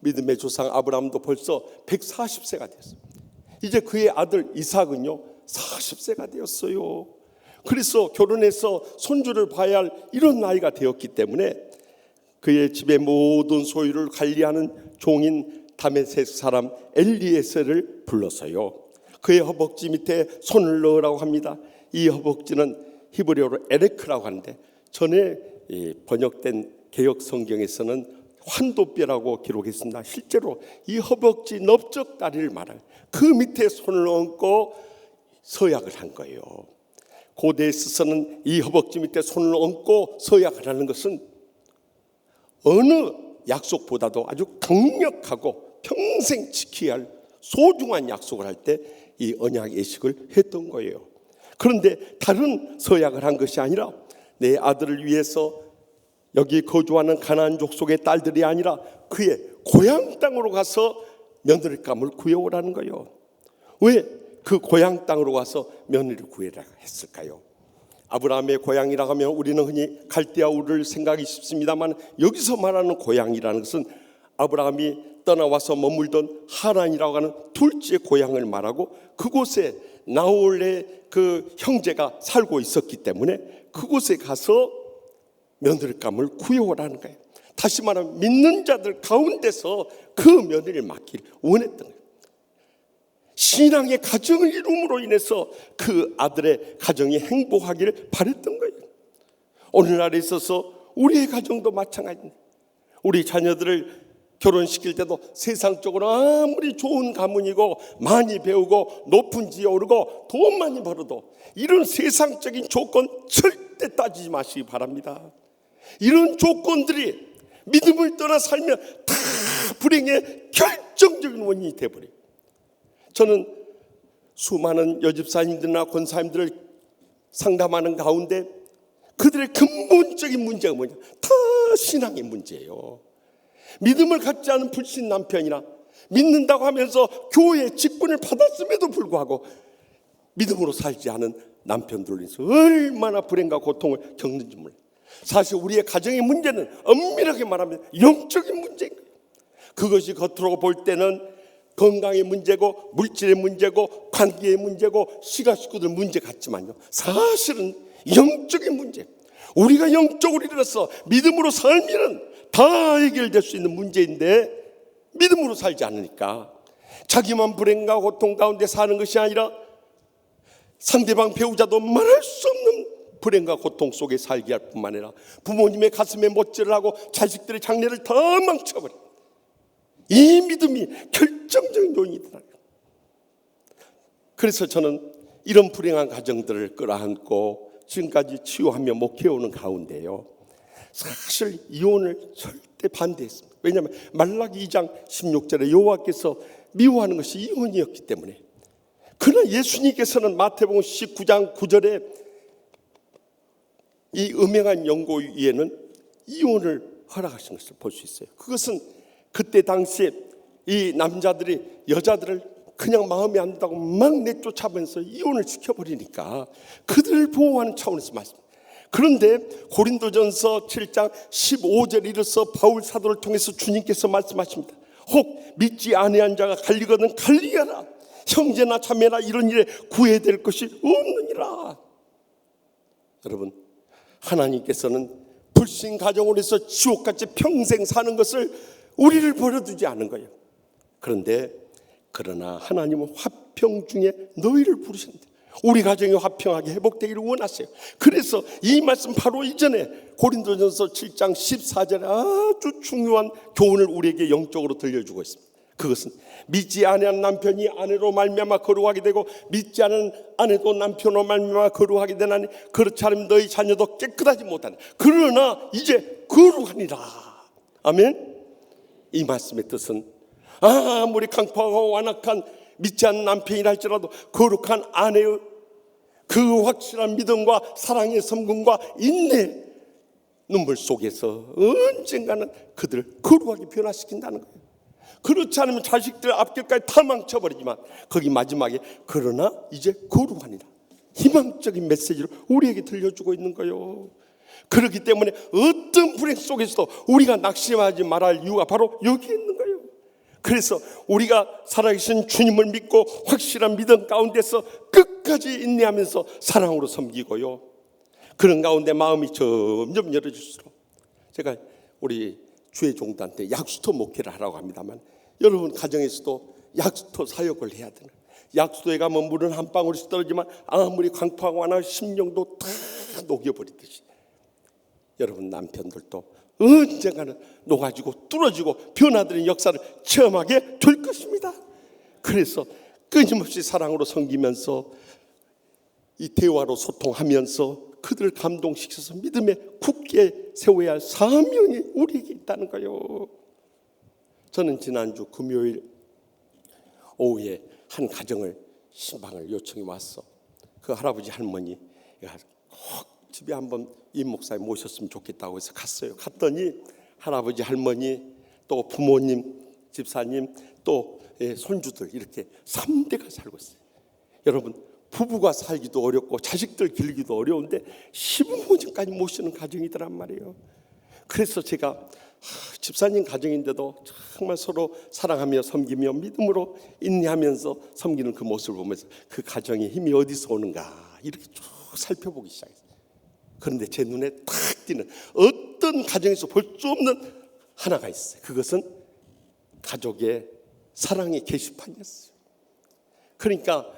믿음의 조상 아브라함도 벌써 140세가 되었습니다. 이제 그의 아들 이삭은요 40세가 되었어요. 그래서 결혼해서 손주를 봐야 할 이런 나이가 되었기 때문에 그의 집의 모든 소유를 관리하는 종인 다메섹 사람 엘리에셀을 불러서요 그의 허벅지 밑에 손을 넣으라고 합니다. 이 허벅지는 히브리어로 에레크라고 하는데 전에 번역된 개역 성경에서는 환도뼈라고 기록했습니다. 실제로 이 허벅지 넓적 다리를 말해요. 그 밑에 손을 얹고 서약을 한 거예요. 고대에 있어서는 이 허벅지 밑에 손을 얹고 서약을 하는 것은 어느 약속보다도 아주 강력하고 평생 지켜야 할 소중한 약속을 할 때 이 언약 예식을 했던 거예요. 그런데 다른 서약을 한 것이 아니라 내 아들을 위해서 여기 거주하는 가나안 족속의 딸들이 아니라 그의 고향 땅으로 가서 며느리감을 구해오라는 거예요. 왜 그 고향 땅으로 가서 며느리를 구해라 했을까요? 아브라함의 고향이라고 하면 우리는 흔히 갈대아 우르를 생각이 쉽습니다만 여기서 말하는 고향이라는 것은 아브라함이 떠나와서 머물던 하란이라고 하는 둘째 고향을 말하고 그곳에 나홀의 그 형제가 살고 있었기 때문에 그곳에 가서 며느리감을 구해오라는 거예요. 다시 말하면 믿는 자들 가운데서 그 며느리를 맡기를 원했던 거예요. 신앙의 가정을 이룸으로 인해서 그 아들의 가정이 행복하기를 바랬던 거예요. 오늘날에 있어서 우리의 가정도 마찬가지입니다. 우리 자녀들을 결혼시킬 때도 세상적으로 아무리 좋은 가문이고 많이 배우고 높은 지에 오르고 돈 많이 벌어도 이런 세상적인 조건 절대 따지지 마시기 바랍니다. 이런 조건들이 믿음을 떠나 살면 다 불행의 결정적인 원인이 되어버려요. 저는 수많은 여집사님들이나 권사님들을 상담하는 가운데 그들의 근본적인 문제가 뭐냐? 다 신앙의 문제예요. 믿음을 갖지 않은 불신 남편이나 믿는다고 하면서 교회 직분을 받았음에도 불구하고 믿음으로 살지 않은 남편들로 인해서 얼마나 불행과 고통을 겪는지 몰라요. 사실 우리의 가정의 문제는 엄밀하게 말하면 영적인 문제인 거예요. 그것이 겉으로 볼 때는 건강의 문제고 물질의 문제고 관계의 문제고 시가 식구들 문제 같지만요, 사실은 영적인 문제, 우리가 영적으로 일어나서 믿음으로 살면 다 해결될 수 있는 문제인데 믿음으로 살지 않으니까 자기만 불행과 고통 가운데 사는 것이 아니라 상대방 배우자도 말할 수 없는 불행과 고통 속에 살게 할 뿐만 아니라 부모님의 가슴에 못질을 하고 자식들의 장래를 다 망쳐버려. 이 믿음이 결정적인 요인이더라고요. 그래서 저는 이런 불행한 가정들을 끌어안고 지금까지 치유하며 목회해오는 가운데요, 사실 이혼을 절대 반대했습니다. 왜냐하면 말라기 2장 16절에 여호와께서 미워하는 것이 이혼이었기 때문에. 그러나 예수님께서는 마태복음 19장 9절에 이 음행한 연고 위에는 이혼을 허락하신 것을 볼 수 있어요. 그것은 그때 당시에 이 남자들이 여자들을 그냥 마음에 안 든다고 막 내쫓아면서 이혼을 시켜버리니까 그들을 보호하는 차원에서 말씀합니다. 그런데 고린도전서 7장 15절에 이르러서 바울 사도를 통해서 주님께서 말씀하십니다. 혹 믿지 아니한 자가 갈리거든 갈리하라. 형제나 자매나 이런 일에 구애될 것이 없느니라. 여러분, 하나님께서는 불신 가정으로 해서 지옥같이 평생 사는 것을 우리를 버려두지 않은 거예요. 그러나 하나님은 화평 중에 너희를 부르셨는데 우리 가정이 화평하게 회복되기를 원하세요. 그래서 이 말씀 바로 이전에 고린도전서 7장 14절에 아주 중요한 교훈을 우리에게 영적으로 들려주고 있습니다. 그것은 믿지 아니한 남편이 아내로 말미암아 거룩하게 되고 믿지 않은 아내도 남편으로 말미암아 거룩하게 되나니 그렇지 않으면 너희 자녀도 깨끗하지 못하니 그러나 이제 거룩하니라. 아멘. 이 말씀의 뜻은 아무리 강팍하고 완악한 믿지 않는 남편이라 할지라도 거룩한 아내의 그 확실한 믿음과 사랑의 섬김과 인내 눈물 속에서 언젠가는 그들을 거룩하게 변화시킨다는 거예요. 그렇지 않으면 자식들 앞길까지 다 망쳐버리지만 거기 마지막에 그러나 이제 거룩하니라, 희망적인 메시지를 우리에게 들려주고 있는 거예요. 그렇기 때문에 어떤 불행 속에서도 우리가 낙심하지 말아야 할 이유가 바로 여기에 있는 거예요. 그래서 우리가 살아계신 주님을 믿고 확실한 믿음 가운데서 끝까지 인내하면서 사랑으로 섬기고요, 그런 가운데 마음이 점점 열어질수록, 제가 우리 주의 종단 때 약수터 목회를 하라고 합니다만 여러분 가정에서도 약수터 사역을 해야 되는, 약수터에 가면 물은 한 방울씩 떨어지만 아무리 강파하고 하나 심령도 다 녹여버리듯이 여러분 남편들도 언젠가는 녹아지고 뚫어지고 변화되는 역사를 체험하게 될 것입니다. 그래서 끊임없이 사랑으로 섬기면서 이 대화로 소통하면서 그들을 감동시켜서 믿음에 굳게 세워야 할 사명이 우리에게 있다는 거예요. 저는 지난주 금요일 오후에 한 가정을 신방을 요청이 왔어. 그 할아버지 할머니가 꼭 집에 한번 임 목사님 모셨으면 좋겠다고 해서 갔어요. 갔더니 할아버지 할머니 또 부모님 집사님 또 손주들 이렇게 3대가 살고 있어요. 여러분, 부부가 살기도 어렵고 자식들 기르기도 어려운데 시부모님까지 모시는 가정이더란 말이에요. 그래서 제가 집사님 가정인데도 정말 서로 사랑하며 섬기며 믿음으로 인내하면서 섬기는 그 모습을 보면서 그 가정의 힘이 어디서 오는가 이렇게 쭉 살펴보기 시작했어요. 그런데 제 눈에 탁 띄는 어떤 가정에서 볼 수 없는 하나가 있어요. 그것은 가족의 사랑의 게시판이었어요. 그러니까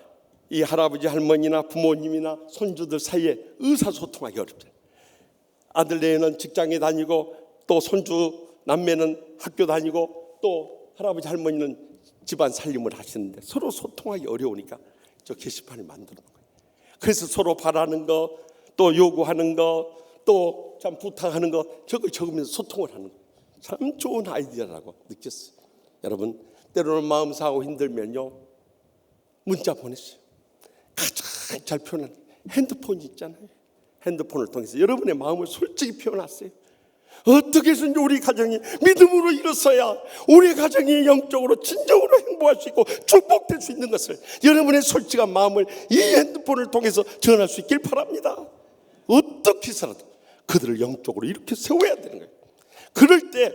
이 할아버지 할머니나 부모님이나 손주들 사이에 의사소통하기 어렵잖아요. 아들네는 직장에 다니고 또 손주 남매는 학교 다니고 또 할아버지 할머니는 집안 살림을 하시는데 서로 소통하기 어려우니까 저 게시판을 만드는 거예요. 그래서 서로 바라는 거 또 요구하는 거 또 참 부탁하는 거 저걸 적으면서 소통을 하는 거 참 좋은 아이디어라고 느꼈어요. 여러분, 때로는 마음 상하고 힘들면요 문자 보내세요. 가장 잘 표현하는 핸드폰이 있잖아요. 핸드폰을 통해서 여러분의 마음을 솔직히 표현하세요. 어떻게 해서든지 우리 가정이 믿음으로 일어서야 우리 가정이 영적으로 진정으로 행복할 수 있고 축복될 수 있는 것을 여러분의 솔직한 마음을 이 핸드폰을 통해서 전할 수 있길 바랍니다. 어떻게 해서라도 그들을 영적으로 이렇게 세워야 되는 거예요. 그럴 때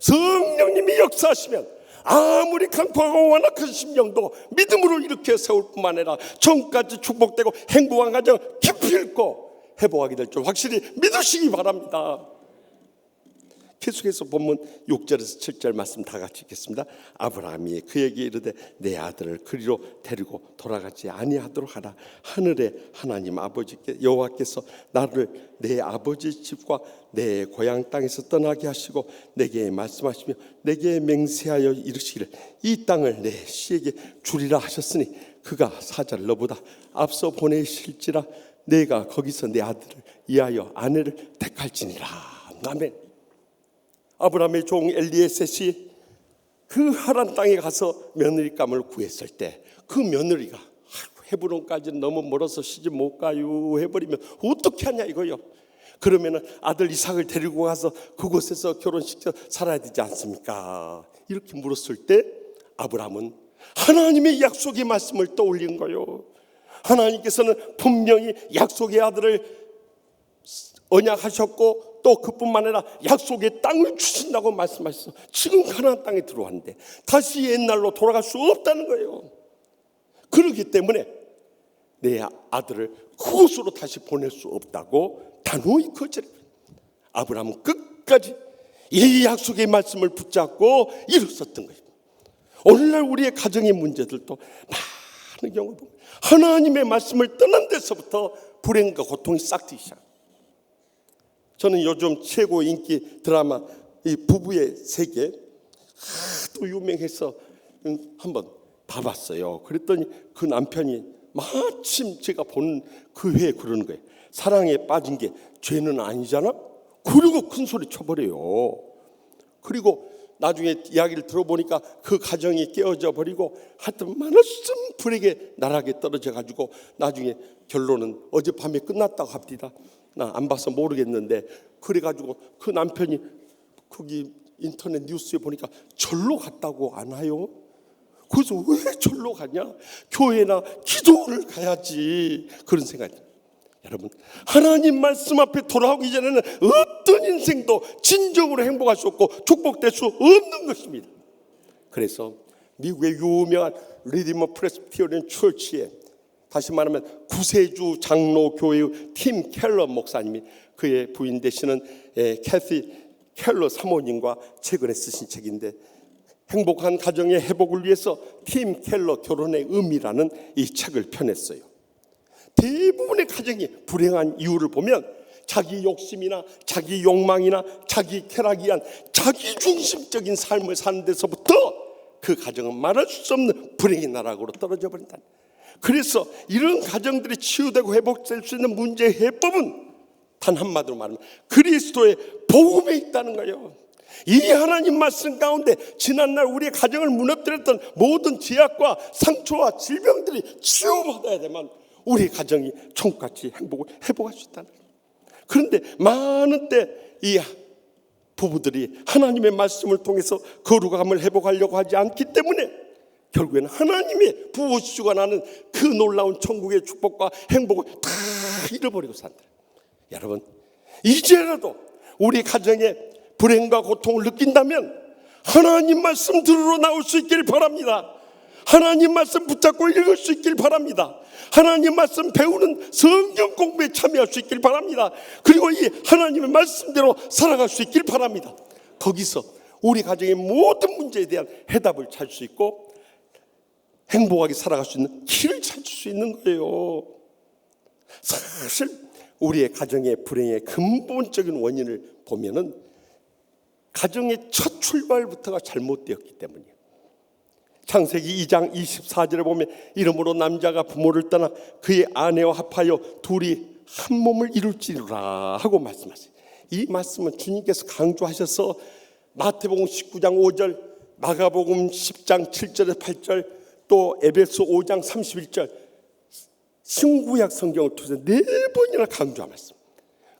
성령님이 역사하시면 아무리 강팍하고 완악한 심령도 믿음으로 일으켜 세울 뿐만 아니라 전까지 축복되고 행복한 가정 깊이 읽고 회복하게 될 줄 확실히 믿으시기 바랍니다. 계속해서 본문 6절에서 7절 말씀 다 같이 읽겠습니다. 아브라함이 그에게 이르되 내 아들을 그리로 데리고 돌아가지 아니하도록 하라. 하늘의 하나님 아버지께 여호와께서 나를 내 아버지 집과 내 고향 땅에서 떠나게 하시고 내게 말씀하시며 내게 맹세하여 이르시기를 이 땅을 내 씨에게 주리라 하셨으니 그가 사자를 너보다 앞서 보내실지라 내가 거기서 내 아들을 위하여 아내를 택할지니라. 아멘. 아브라함의 종 엘리에셋이 그 하란 땅에 가서 며느리감을 구했을 때 그 며느리가 헤브론까지는 너무 멀어서 시집 못 가요 해버리면 어떻게 하냐 이거요. 그러면은 아들 이삭을 데리고 가서 그곳에서 결혼시켜 살아야 되지 않습니까? 이렇게 물었을 때 아브라함은 하나님의 약속의 말씀을 떠올린 거요. 하나님께서는 분명히 약속의 아들을 언약하셨고 또 그뿐만 아니라 약속의 땅을 주신다고 말씀하셨어. 지금 가나안 땅에 들어왔는데 다시 옛날로 돌아갈 수 없다는 거예요. 그렇기 때문에 내 아들을 그곳으로 다시 보낼 수 없다고 단호히 거절해요. 아브라함은 끝까지 이 약속의 말씀을 붙잡고 일었었던 거예요. 오늘날 우리의 가정의 문제들도 많은 경우 보면 하나님의 말씀을 떠난 데서부터 불행과 고통이 싹트기 시작합니다. 저는 요즘 최고 인기 드라마 이 부부의 세계 하도 유명해서 한번 봐봤어요. 그랬더니 그 남편이 마침 제가 본 그 회에 그러는 거예요. 사랑에 빠진 게 죄는 아니잖아. 그리고 큰 소리 쳐버려요. 그리고 나중에 이야기를 들어보니까 그 가정이 깨어져 버리고 하여튼 말씀 불에게 나락에 떨어져 가지고 나중에 결론은 어젯밤에 끝났다고 합니다. 나 안 봐서 모르겠는데 그래가지고 그 남편이 거기 인터넷 뉴스에 보니까 절로 갔다고 안 와요. 그래서 왜 절로 가냐? 교회나 기도를 가야지. 그런 생각이. 여러분 하나님 말씀 앞에 돌아오기 전에는 어떤 인생도 진정으로 행복할 수 없고 축복될 수 없는 것입니다. 그래서 미국의 유명한 리디머 프레스비테리안 처치에 다시 말하면 구세주 장로교회의 팀 켈러 목사님이 그의 부인 되시는 캐시 켈러 사모님과 최근에 쓰신 책인데 행복한 가정의 회복을 위해서 팀 켈러 결혼의 의미라는 이 책을 펴냈어요. 대부분의 가정이 불행한 이유를 보면 자기 욕심이나 자기 욕망이나 자기 쾌락이 위한 자기중심적인 삶을 사는 데서부터 그 가정은 말할 수 없는 불행의 나락으로 떨어져 버린다. 그래서 이런 가정들이 치유되고 회복될 수 있는 문제의 해법은 단 한마디로 말하면 그리스도의 복음에 있다는 거예요. 이 하나님 말씀 가운데 지난날 우리의 가정을 무너뜨렸던 모든 죄악과 상처와 질병들이 치유받아야 되면 우리 가정이 총같이 회복할 수 있다는 거예요. 그런데 많은 때 이 부부들이 하나님의 말씀을 통해서 거룩함을 회복하려고 하지 않기 때문에 결국에는 하나님이 부어주시고 나는 그 놀라운 천국의 축복과 행복을 다 잃어버리고 산다. 여러분 이제라도 우리 가정에 불행과 고통을 느낀다면 하나님 말씀 들으러 나올 수 있길 바랍니다. 하나님 말씀 붙잡고 읽을 수 있길 바랍니다. 하나님 말씀 배우는 성경 공부에 참여할 수 있길 바랍니다. 그리고 이 하나님의 말씀대로 살아갈 수 있길 바랍니다. 거기서 우리 가정의 모든 문제에 대한 해답을 찾을 수 있고 행복하게 살아갈 수 있는 길을 찾을 수 있는 거예요. 사실 우리의 가정의 불행의 근본적인 원인을 보면은 가정의 첫 출발부터가 잘못되었기 때문이에요. 창세기 2장 24절에 보면 이러므로 남자가 부모를 떠나 그의 아내와 합하여 둘이 한 몸을 이룰지라 하고 말씀하세요. 이 말씀은 주님께서 강조하셔서 마태복음 19장 5절, 마가복음 10장 7절에서 8절, 또 에베소 5장 31절 신구약 성경을 통해서 4번이나 강조한 말씀.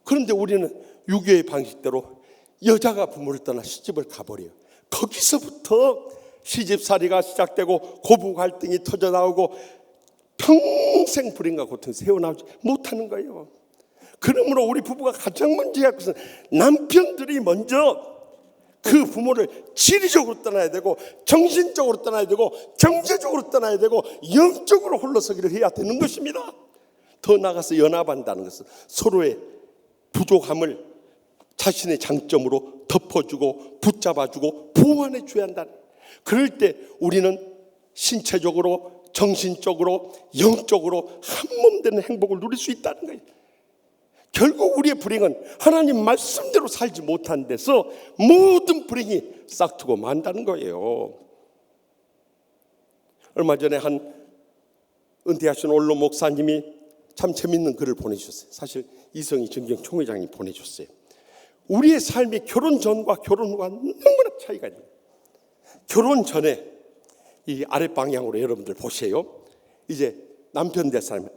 그런데 우리는 유교의 방식대로 여자가 부모를 떠나 시집을 가버려요. 거기서부터 시집살이가 시작되고 고부 갈등이 터져나오고 평생 불행과 고통이 새어나오지 못하는 거예요. 그러므로 우리 부부가 가장 문제가 것은 남편들이 먼저 그 부모를 지리적으로 떠나야 되고 정신적으로 떠나야 되고 경제적으로 떠나야 되고 영적으로 홀로서기를 해야 되는 것입니다. 더 나아가서 연합한다는 것은 서로의 부족함을 자신의 장점으로 덮어주고 붙잡아주고 보완해 줘야 한다. 그럴 때 우리는 신체적으로 정신적으로 영적으로 한몸 되는 행복을 누릴 수 있다는 거예요. 결국 우리의 불행은 하나님 말씀대로 살지 못한 데서 모든 불행이 싹트고 만다는 거예요. 얼마 전에 한 은퇴하신 원로 목사님이 참 재밌는 글을 보내주셨어요. 사실 이성희 정경 총회장이 보내줬어요. 우리의 삶이 결혼 전과 결혼 후가 너무나 차이가 있는 거예요. 결혼 전에 이 아랫방향으로 여러분들 보세요. 이제 남편 될 사람이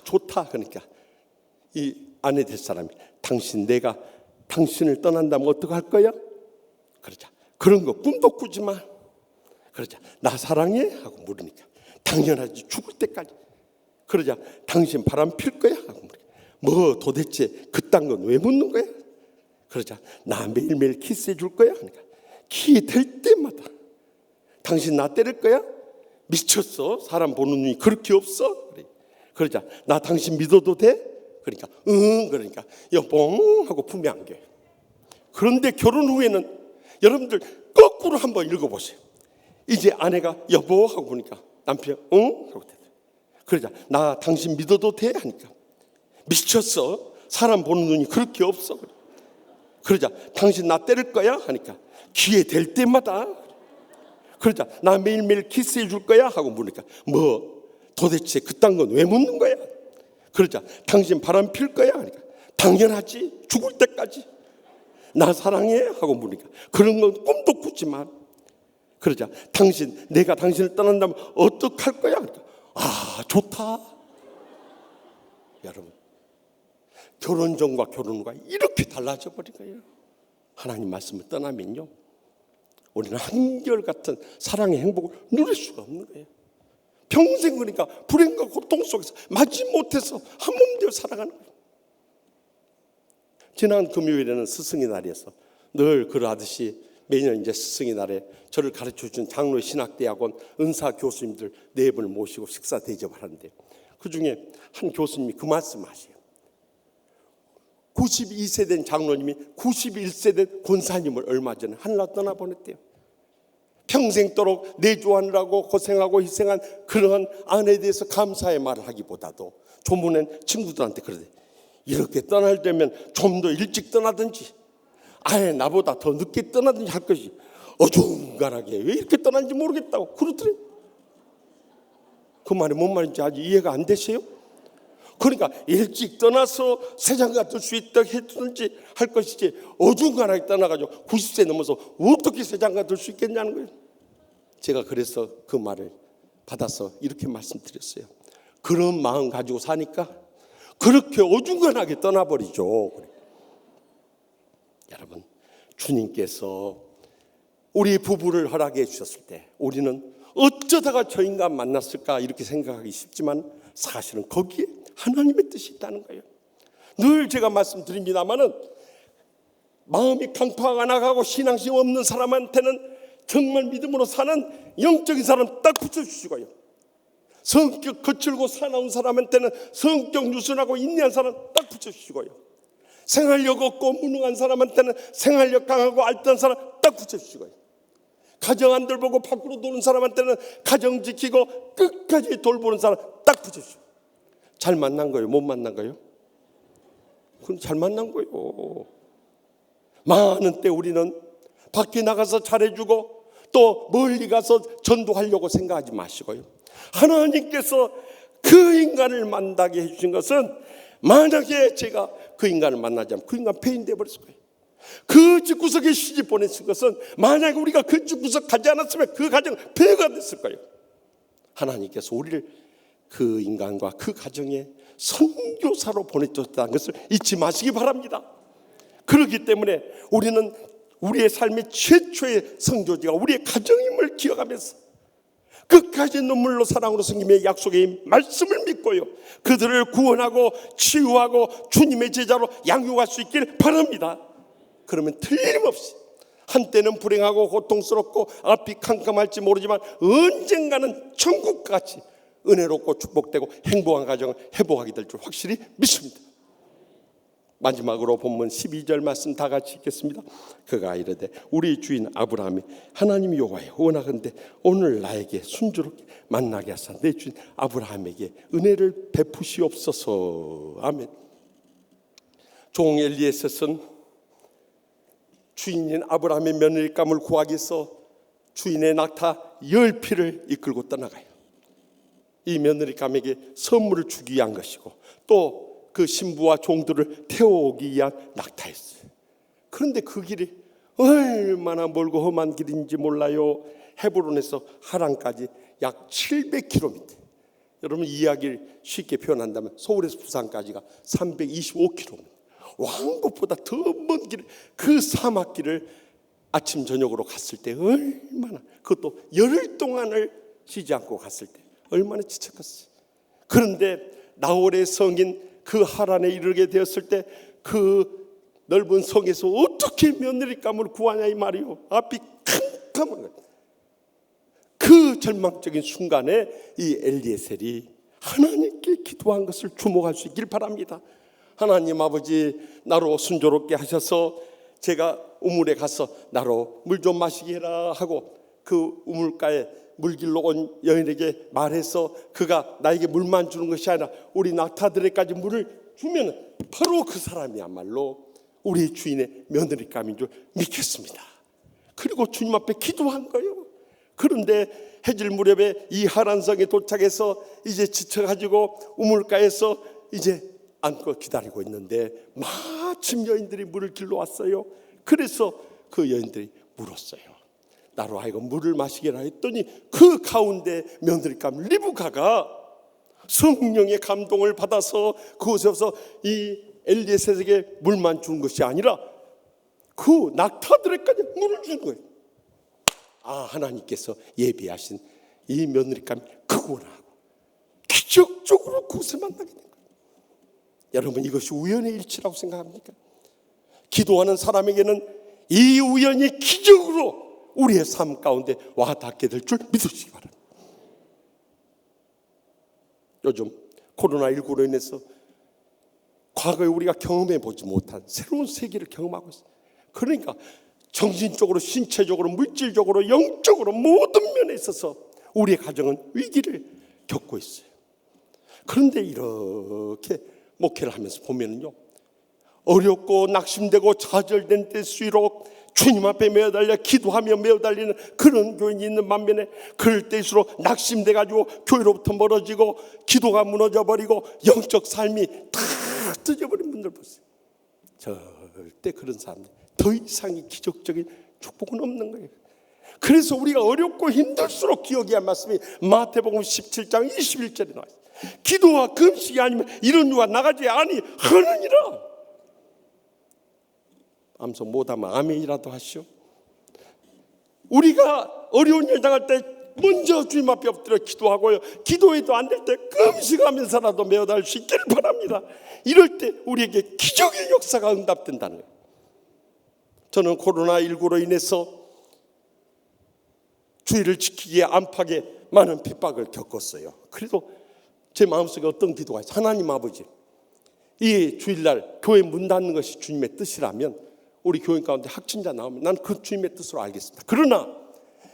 좋다 그러니까 이 아내 될 사람이 내가 당신을 떠난다면 어떡할 거야? 그러자. 그런 거 꿈도 꾸지 마. 그러자. 나 사랑해? 하고 물으니까 당연하지, 죽을 때까지. 그러자. 당신 바람 필 거야? 하고 물으니까 뭐 도대체 그딴 건 왜 묻는 거야? 그러자. 나 매일매일 키스해 줄 거야? 그러니까 기회 될 때마다. 당신 나 때릴 거야? 미쳤어? 사람 보는 눈이 그렇게 없어? 그러자. 나 당신 믿어도 돼? 그러니까 그러니까 여봉 하고 품에 안겨요. 그런데 결혼 후에는 여러분들 거꾸로 한번 읽어보세요. 이제 아내가 여보 하고 보니까 남편 하고 대답. 그러자. 나 당신 믿어도 돼? 하니까 미쳤어? 사람 보는 눈이 그렇게 없어? 그러자. 당신 나 때릴 거야? 하니까 기회 될 때마다. 그러자. 나 매일매일 키스해 줄 거야? 하고 물으니까 뭐 도대체 그딴 건 왜 묻는 거야? 그러자. 당신 바람 필 거야? 하니까 당연하지, 죽을 때까지. 나 사랑해? 하고 물으니까 그런 건 꿈도 꾸지만. 그러자. 내가 당신을 떠난다면 어떡할 거야? 그러니까 좋다. 여러분, 결혼 전과 결혼 후가 이렇게 달라져 버린 거예요. 하나님 말씀을 떠나면요, 우리는 한결같은 사랑의 행복을 누릴 수가 없는 거예요. 평생 그러니까 불행과 고통 속에서 맞지 못해서 한 몸 되어 살아가는 거예요. 지난 금요일에는 스승의 날이어서 늘 그러하듯이 매년 이제 스승의 날에 저를 가르쳐준 장로의 신학대학원 은사 교수님들 4분을 모시고 식사 대접을 하는데 그 중에 한 교수님이 그 말씀하세요. 92세 된 장로님이 91세 된 권사님을 얼마 전에 하늘나라 떠나보냈대요. 평생도록 내조하느라고 고생하고 희생한 그러한 아내에 대해서 감사의 말을 하기보다도 조문엔 친구들한테 그러대. 이렇게 떠날 때면 좀 더 일찍 떠나든지 아예 나보다 더 늦게 떠나든지 할 것이 어중간하게 왜 이렇게 떠났는지 모르겠다고 그러더래요. 그 말이 뭔 말인지 아직 이해가 안 되세요? 그러니까 일찍 떠나서 세상가 될 수 있다 해든지 할 것이지 어중간하게 떠나가지고 90세 넘어서 어떻게 세상가 될 수 있겠냐는 거예요. 제가 그래서 그 말을 받아서 이렇게 말씀드렸어요. 그런 마음 가지고 사니까 그렇게 어중간하게 떠나버리죠. 여러분, 주님께서 우리 부부를 허락해 주셨을 때 우리는 어쩌다가 저 인간 만났을까 이렇게 생각하기 쉽지만 사실은 거기에 하나님의 뜻이 있다는 거예요. 늘 제가 말씀드립니다마는 마음이 강파가 나가고 신앙심 없는 사람한테는 정말 믿음으로 사는 영적인 사람 딱 붙여주시고요. 성격 거칠고 사나운 사람한테는 성격 유순하고 인내한 사람 딱 붙여주시고요. 생활력 없고 무능한 사람한테는 생활력 강하고 알뜰한 사람 딱 붙여주시고요. 가정 안 돌보고 밖으로 도는 사람한테는 가정 지키고 끝까지 돌보는 사람 딱 붙여주시고. 잘 만난 거예요? 못 만난 거예요? 그건 잘 만난 거예요. 많은 때 우리는 밖에 나가서 잘해주고 또 멀리 가서 전도하려고 생각하지 마시고요. 하나님께서 그 인간을 만나게 해주신 것은 만약에 제가 그 인간을 만나지 않으면 그 인간 폐인 되어버렸을 거예요. 그 집구석에 시집 보냈을 것은 만약에 우리가 그 집구석 가지 않았으면 그 가정 폐가 됐을 거예요. 하나님께서 우리를 그 인간과 그 가정에 선교사로 보내줬다는 것을 잊지 마시기 바랍니다. 그렇기 때문에 우리는 우리의 삶의 최초의 선교지가 우리의 가정임을 기억하면서 끝까지 눈물로 사랑으로 섬김의 약속의 말씀을 믿고요, 그들을 구원하고 치유하고 주님의 제자로 양육할 수 있길 바랍니다. 그러면 틀림없이 한때는 불행하고 고통스럽고 앞이 캄캄할지 모르지만 언젠가는 천국같이 은혜롭고 축복되고 행복한 가정을 회복하게 될 줄 확실히 믿습니다. 마지막으로 본문 12절 말씀 다 같이 읽겠습니다. 그가 이르되 우리 주인 아브라함이 하나님 여호와여 원하건대 오늘 나에게 순조롭게 만나게 하사 내 주인 아브라함에게 은혜를 베푸시옵소서. 아멘. 종 엘리에셋은 주인인 아브라함의 며느리감을 구하기 위해서 주인의 낙타 10피를 이끌고 떠나가요. 이 며느리감에게 선물을 주기 위한 것이고 또 그 신부와 종들을 태워오기 위한 낙타였어요. 그런데 그 길이 얼마나 멀고 험한 길인지 몰라요. 헤브론에서 하란까지 약 700km. 여러분 이야기를 쉽게 표현한다면 서울에서 부산까지가 325km. 왕복보다 더 먼 길, 그 사막길을 아침 저녁으로 갔을 때 얼마나, 그것도 열흘 동안을 쉬지 않고 갔을 때 얼마나 지쳤겠어요. 그런데 나홀의 성인 그 하란에 이르게 되었을 때 그 넓은 성에서 어떻게 며느리감을 구하냐 이 말이요. 앞이 캄캄한 거예요. 그 절망적인 순간에 이 엘리에셀이 하나님께 기도한 것을 주목할 수 있길 바랍니다. 하나님 아버지, 나로 순조롭게 하셔서 제가 우물에 가서 나로 물 좀 마시게 해라 하고 그 우물가에 물길로 온 여인에게 말해서 그가 나에게 물만 주는 것이 아니라 우리 낙타들에까지 물을 주면 바로 그 사람이야말로 우리 주인의 며느리감인 줄 믿겠습니다. 그리고 주님 앞에 기도한 거예요. 그런데 해질 무렵에 이 하란성에 도착해서 이제 지쳐가지고 우물가에서 이제 앉고 기다리고 있는데 마침 여인들이 물을 길러 왔어요. 그래서 그 여인들이 물었어요. 나로 하여금 물을 마시게라 했더니 그 가운데 며느리감 리브가가 성령의 감동을 받아서 그곳에서 이 엘리에셀에게 물만 준 것이 아니라 그 낙타들에까지 물을 준 거예요. 아, 하나님께서 예비하신 이 며느리감이 그거라고 기적적으로 그것을 만나게 된 거예요. 여러분 이것이 우연의 일치라고 생각합니까? 기도하는 사람에게는 이 우연이 기적으로 우리의 삶 가운데 와 닿게 될 줄 믿으시기 바랍니다. 요즘 코로나19로 인해서 과거에 우리가 경험해 보지 못한 새로운 세계를 경험하고 있어요. 그러니까 정신적으로, 신체적으로, 물질적으로, 영적으로 모든 면에 있어서 우리의 가정은 위기를 겪고 있어요. 그런데 이렇게 목회를 하면서 보면요, 어렵고 낙심되고 좌절된 때일수록 주님 앞에 매어달려 기도하며 매어달리는 그런 교인이 있는 반면에 그럴 때일수록 낙심돼가지고 교회로부터 멀어지고 기도가 무너져버리고 영적 삶이 다 뜯어버린 분들 보세요. 절대 그런 사람들 더 이상의 기적적인 축복은 없는 거예요. 그래서 우리가 어렵고 힘들수록 기억해야 할 말씀이 마태복음 17장 21절에 나와요. 기도와 금식이 아니면 이런 유가 나가지 아니하느니라. 암송 못하면 아멘이라도 하시오. 우리가 어려운 일 당할 때 먼저 주님 앞에 엎드려 기도하고요, 기도해도 안 될 때 금식하면서라도 매어달 수 있기를 바랍니다. 이럴 때 우리에게 기적의 역사가 응답된다는 거예요. 저는 코로나19로 인해서 주의를 지키기에 안팎에 많은 핍박을 겪었어요. 그래도 제 마음속에 어떤 기도가 있어요. 하나님 아버지, 이 주일날 교회 문 닫는 것이 주님의 뜻이라면 우리 교인 가운데 확진자 나오면 난 그 주님의 뜻으로 알겠습니다. 그러나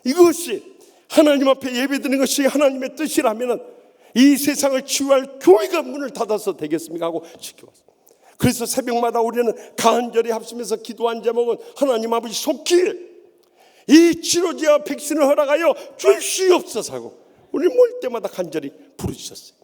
이것이 하나님 앞에 예배드리는 것이 하나님의 뜻이라면 이 세상을 치유할 교회가 문을 닫아서 되겠습니까 하고 지켜왔습니다. 그래서 새벽마다 우리는 간절히 합심해서 기도한 제목은 하나님 아버지 속히 이 치료제와 백신을 허락하여 주시옵소서 하고 우리 모일 때마다 간절히 부르짖었어요.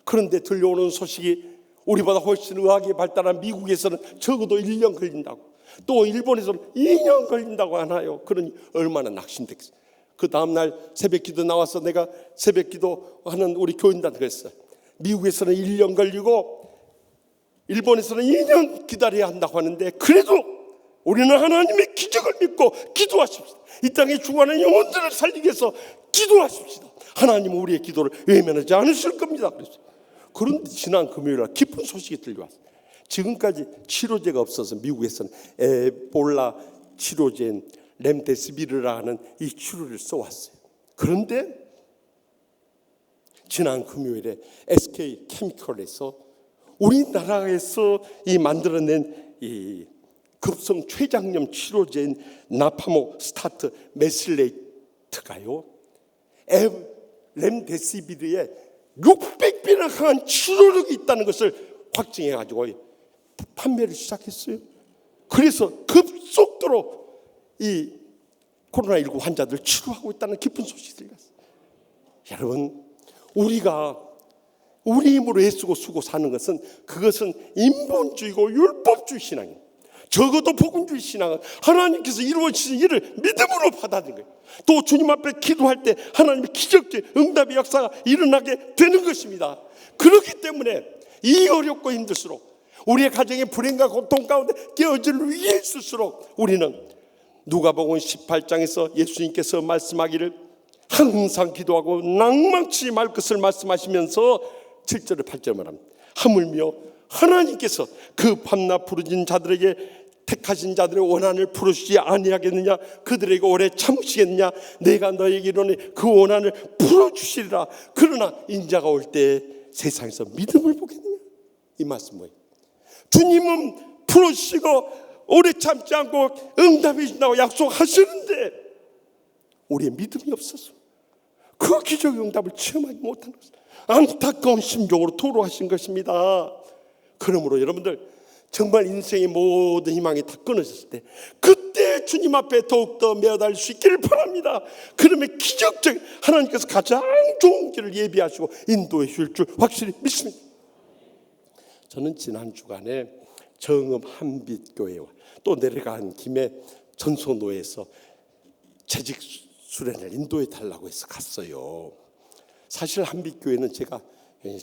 그런데 들려오는 소식이 우리보다 훨씬 의학이 발달한 미국에서는 적어도 1년 걸린다고, 또 일본에서는 2년 걸린다고 하나요. 그러니 얼마나 낙심됐겠어요. 그 다음날 새벽기도 나와서 내가 새벽기도하는 우리 교인들한테 그랬어요. 미국에서는 1년 걸리고 일본에서는 2년 기다려야 한다고 하는데 그래도 우리는 하나님의 기적을 믿고 기도하십시다. 이 땅에 죽어가는 영혼들을 살리기 위해서 기도하십시다. 하나님은 우리의 기도를 외면하지 않으실 겁니다. 그랬어요. 그런데 지난 금요일날 기쁜 소식이 들려왔어요. 지금까지 치료제가 없어서 미국에서는 에볼라 치료제인 렘데시비르라는 이 치료를 써왔어요. 그런데 지난 금요일에 SK 케미컬에서 우리나라에서 이 만들어낸 이 급성 췌장염 치료제인 나파모 스타트 메실레이트가요, 렘데시비르에 600배나 강한 치료력이 있다는 것을 확증해 가지고 판매를 시작했어요. 그래서 급속도로 이 코로나19 환자들 치료하고 있다는 기쁜 소식이 들렸어요. 여러분, 우리가 우리 힘으로 애쓰고 쓰고 사는 것은, 그것은 인본주의고 율법주의 신앙입니다. 적어도 복음주의 신앙은 하나님께서 이루어지신 일을 믿음으로 받아들인 거예요. 또 주님 앞에 기도할 때 하나님의 기적적 응답의 역사가 일어나게 되는 것입니다. 그렇기 때문에 이 어렵고 힘들수록, 우리의 가정의 불행과 고통 가운데 깨어질 위기에 있을수록, 우리는 누가복음 18장에서 예수님께서 말씀하기를 항상 기도하고 낭망치 말 것을 말씀하시면서 7절을 8절을 말합니다. 하물며 하나님께서 그 밤낮 부르짖은 자들에게 택하신 자들의 원한을 풀어주지 아니하겠느냐? 그들에게 오래 참으시겠느냐? 내가 너에게 이르노니 그 원한을 풀어주시리라. 그러나 인자가 올 때 세상에서 믿음을 보겠느냐? 이 말씀 뭐예요? 주님은 풀어주시고 오래 참지 않고 응답해 주신다고 약속하시는데 우리의 믿음이 없어서 그 기적의 응답을 체험하지 못하는 것을 안타까운 심정으로 토로하신 것입니다. 그러므로 여러분들, 정말 인생의 모든 희망이 다 끊어졌을 때, 그때 주님 앞에 더욱더 매어달릴 수 있기를 바랍니다. 그러면 기적적 하나님께서 가장 좋은 길을 예비하시고 인도해 주실 줄 확실히 믿습니다. 저는 지난 주간에 정읍 한빛교회와 또 내려간 김에 전소노에서 재직 수련을 인도해 달라고 해서 갔어요. 사실 한빛교회는 제가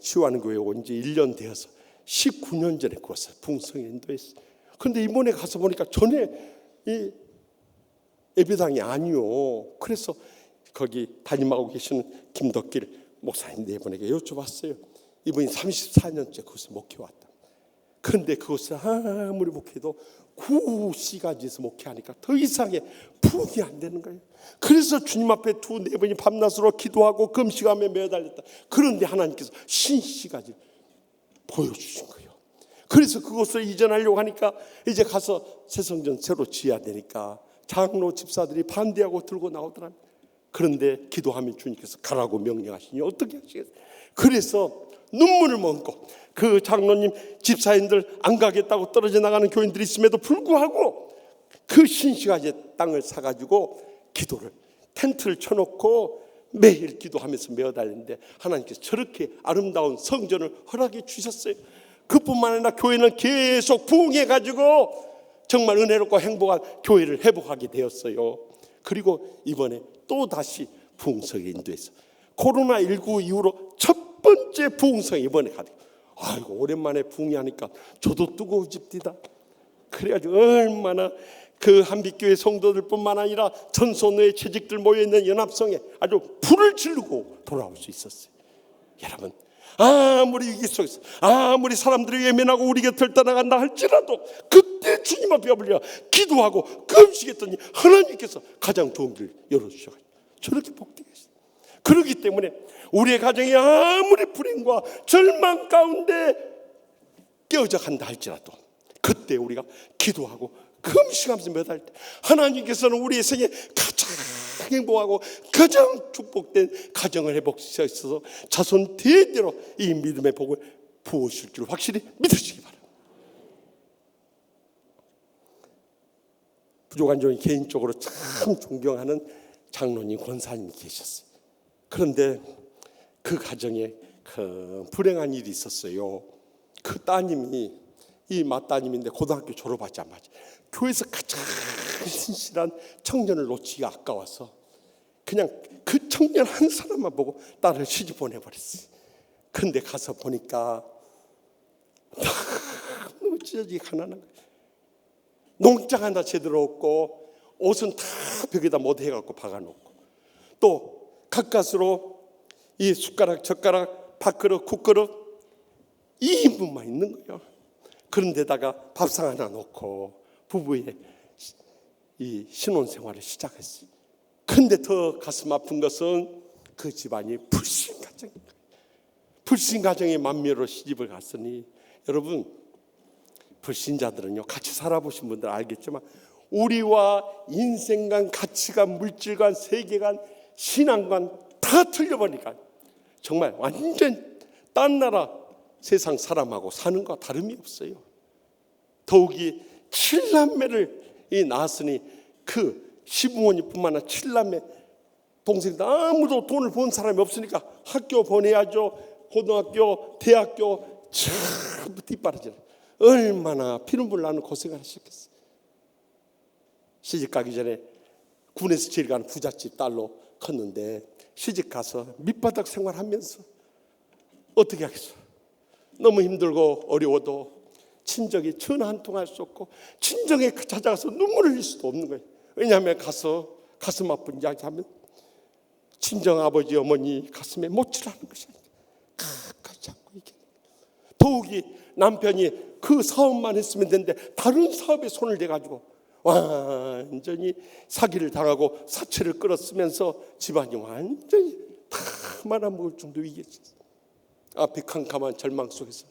치유하는 교회 온 지 1년 되어서 19년 전에 그것을 풍성에 인도했어요. 그런데 이번에 가서 보니까 전에 이 예배당이 아니요. 그래서 거기 담임하고 계시는 김덕길 목사님 네 분에게 여쭤봤어요. 이분이 34년째 그것을 목회왔다. 그런데 그것을 아무리 목회도 9시간에서 목회하니까 더 이상의 부흥이 안 되는 거예요. 그래서 주님 앞에 2-4번이 밤낮으로 기도하고 금식하며 매달렸다. 그런데 하나님께서 신시까지 보여주신 거예요. 그래서 그것을 이전하려고 하니까 이제 가서 새성전 새로 지어야 되니까 장로 집사들이 반대하고 들고 나오더랍니다. 그런데 기도하면 주님께서 가라고 명령하시니 어떻게 하시겠어요? 그래서 눈물을 머금고 그 장로님 집사님들 안 가겠다고 떨어져 나가는 교인들이 있음에도 불구하고 그 신시가지 땅을 사가지고 기도를 텐트를 쳐놓고 매일 기도하면서 메어달리는데 하나님께서 저렇게 아름다운 성전을 허락해 주셨어요. 그뿐만 아니라 교회는 계속 부흥해가지고 정말 은혜롭고 행복한 교회를 회복하게 되었어요. 그리고 이번에 또 다시 부흥성에 인도해서 코로나19 이후로 첫 번째 부흥성에 이번에 가요. 아이고, 오랜만에 부흥하니까 저도 뜨거워집니다. 그래가지고 얼마나 그 한빛교회 성도들뿐만 아니라 전소노의 재직들 모여있는 연합성에 아주 불을 지르고 돌아올 수 있었어요. 여러분, 아무리 위기 속에서 아무리 사람들이 외면하고 우리 곁을 떠나간다 할지라도 그때 주님 앞에 올려 기도하고 금식했더니 하나님께서 가장 좋은 길을 열어주셔가지고 저렇게 복되게 했어요. 그렇기 때문에 우리의 가정이 아무리 불행과 절망 가운데 깨어져 간다 할지라도 그때 우리가 기도하고 금식하면서 매달 때 하나님께서는 우리의 생에 가장 행복하고 가장 축복된 가정을 회복시켜서 자손 대대로 이 믿음의 복을 부어주실 줄 확실히 믿으시기 바랍니다. 부족한 종이 개인적으로 참 존경하는 장로님, 권사님이 계셨어요. 그런데 그 가정에 그 불행한 일이 있었어요. 그 따님이 이 맏따님인데 고등학교 졸업하자마자 교회에서 가장 신실한 청년을 놓치기가 아까워서 그냥 그 청년 한 사람만 보고 딸을 시집 보내버렸어요. 그런데 가서 보니까 너무 찢어지게 가난한 거예요. 농장 하나 제대로 없고 옷은 다 벽에다 못 해갖고 박아놓고 또 가까스로 이 숟가락, 젓가락, 밥그릇, 국그릇 2인분만 있는 거예요. 그런데다가 밥상 하나 놓고 부부의 이 신혼생활을 시작했어요. 근데 더 가슴 아픈 것은 그 집안이 불신가정입니다. 불신가정의 만묘로 시집을 갔으니, 여러분 불신자들은요, 같이 살아보신 분들 알겠지만 우리와 인생관, 가치관, 물질관, 세계관, 신앙관 다 틀려보니까 정말 완전 딴 나라 세상 사람하고 사는 거 다름이 없어요. 더욱이 7남매를 낳았으니 그 시부모님뿐만 아니라 7남매 동생들 아무도 돈을 번 사람이 없으니까 학교 보내야죠. 고등학교, 대학교 전부 뒷바라지를. 얼마나 피눈물 나는 고생을 하셨겠어요. 시집 가기 전에 군에서 제일 가는 부잣집 딸로 컸는데 시집 가서 밑바닥 생활하면서 어떻게 하겠어. 너무 힘들고 어려워도 친정에 전화 한 통 할 수 없고 친정에 찾아가서 눈물을 흘릴 수도 없는 거예요. 왜냐하면 가서 가슴 아픈 이야기하면 친정 아버지 어머니 가슴에 못질하는 것이 아니라 가까이 잡고 이게. 더욱이 남편이 그 사업만 했으면 되는데 다른 사업에 손을 대가지고 완전히 사기를 당하고 사채를 끌었으면서 집안이 완전히 다 말아먹을 정도 위기였어요. 앞에 캄캄한 절망 속에서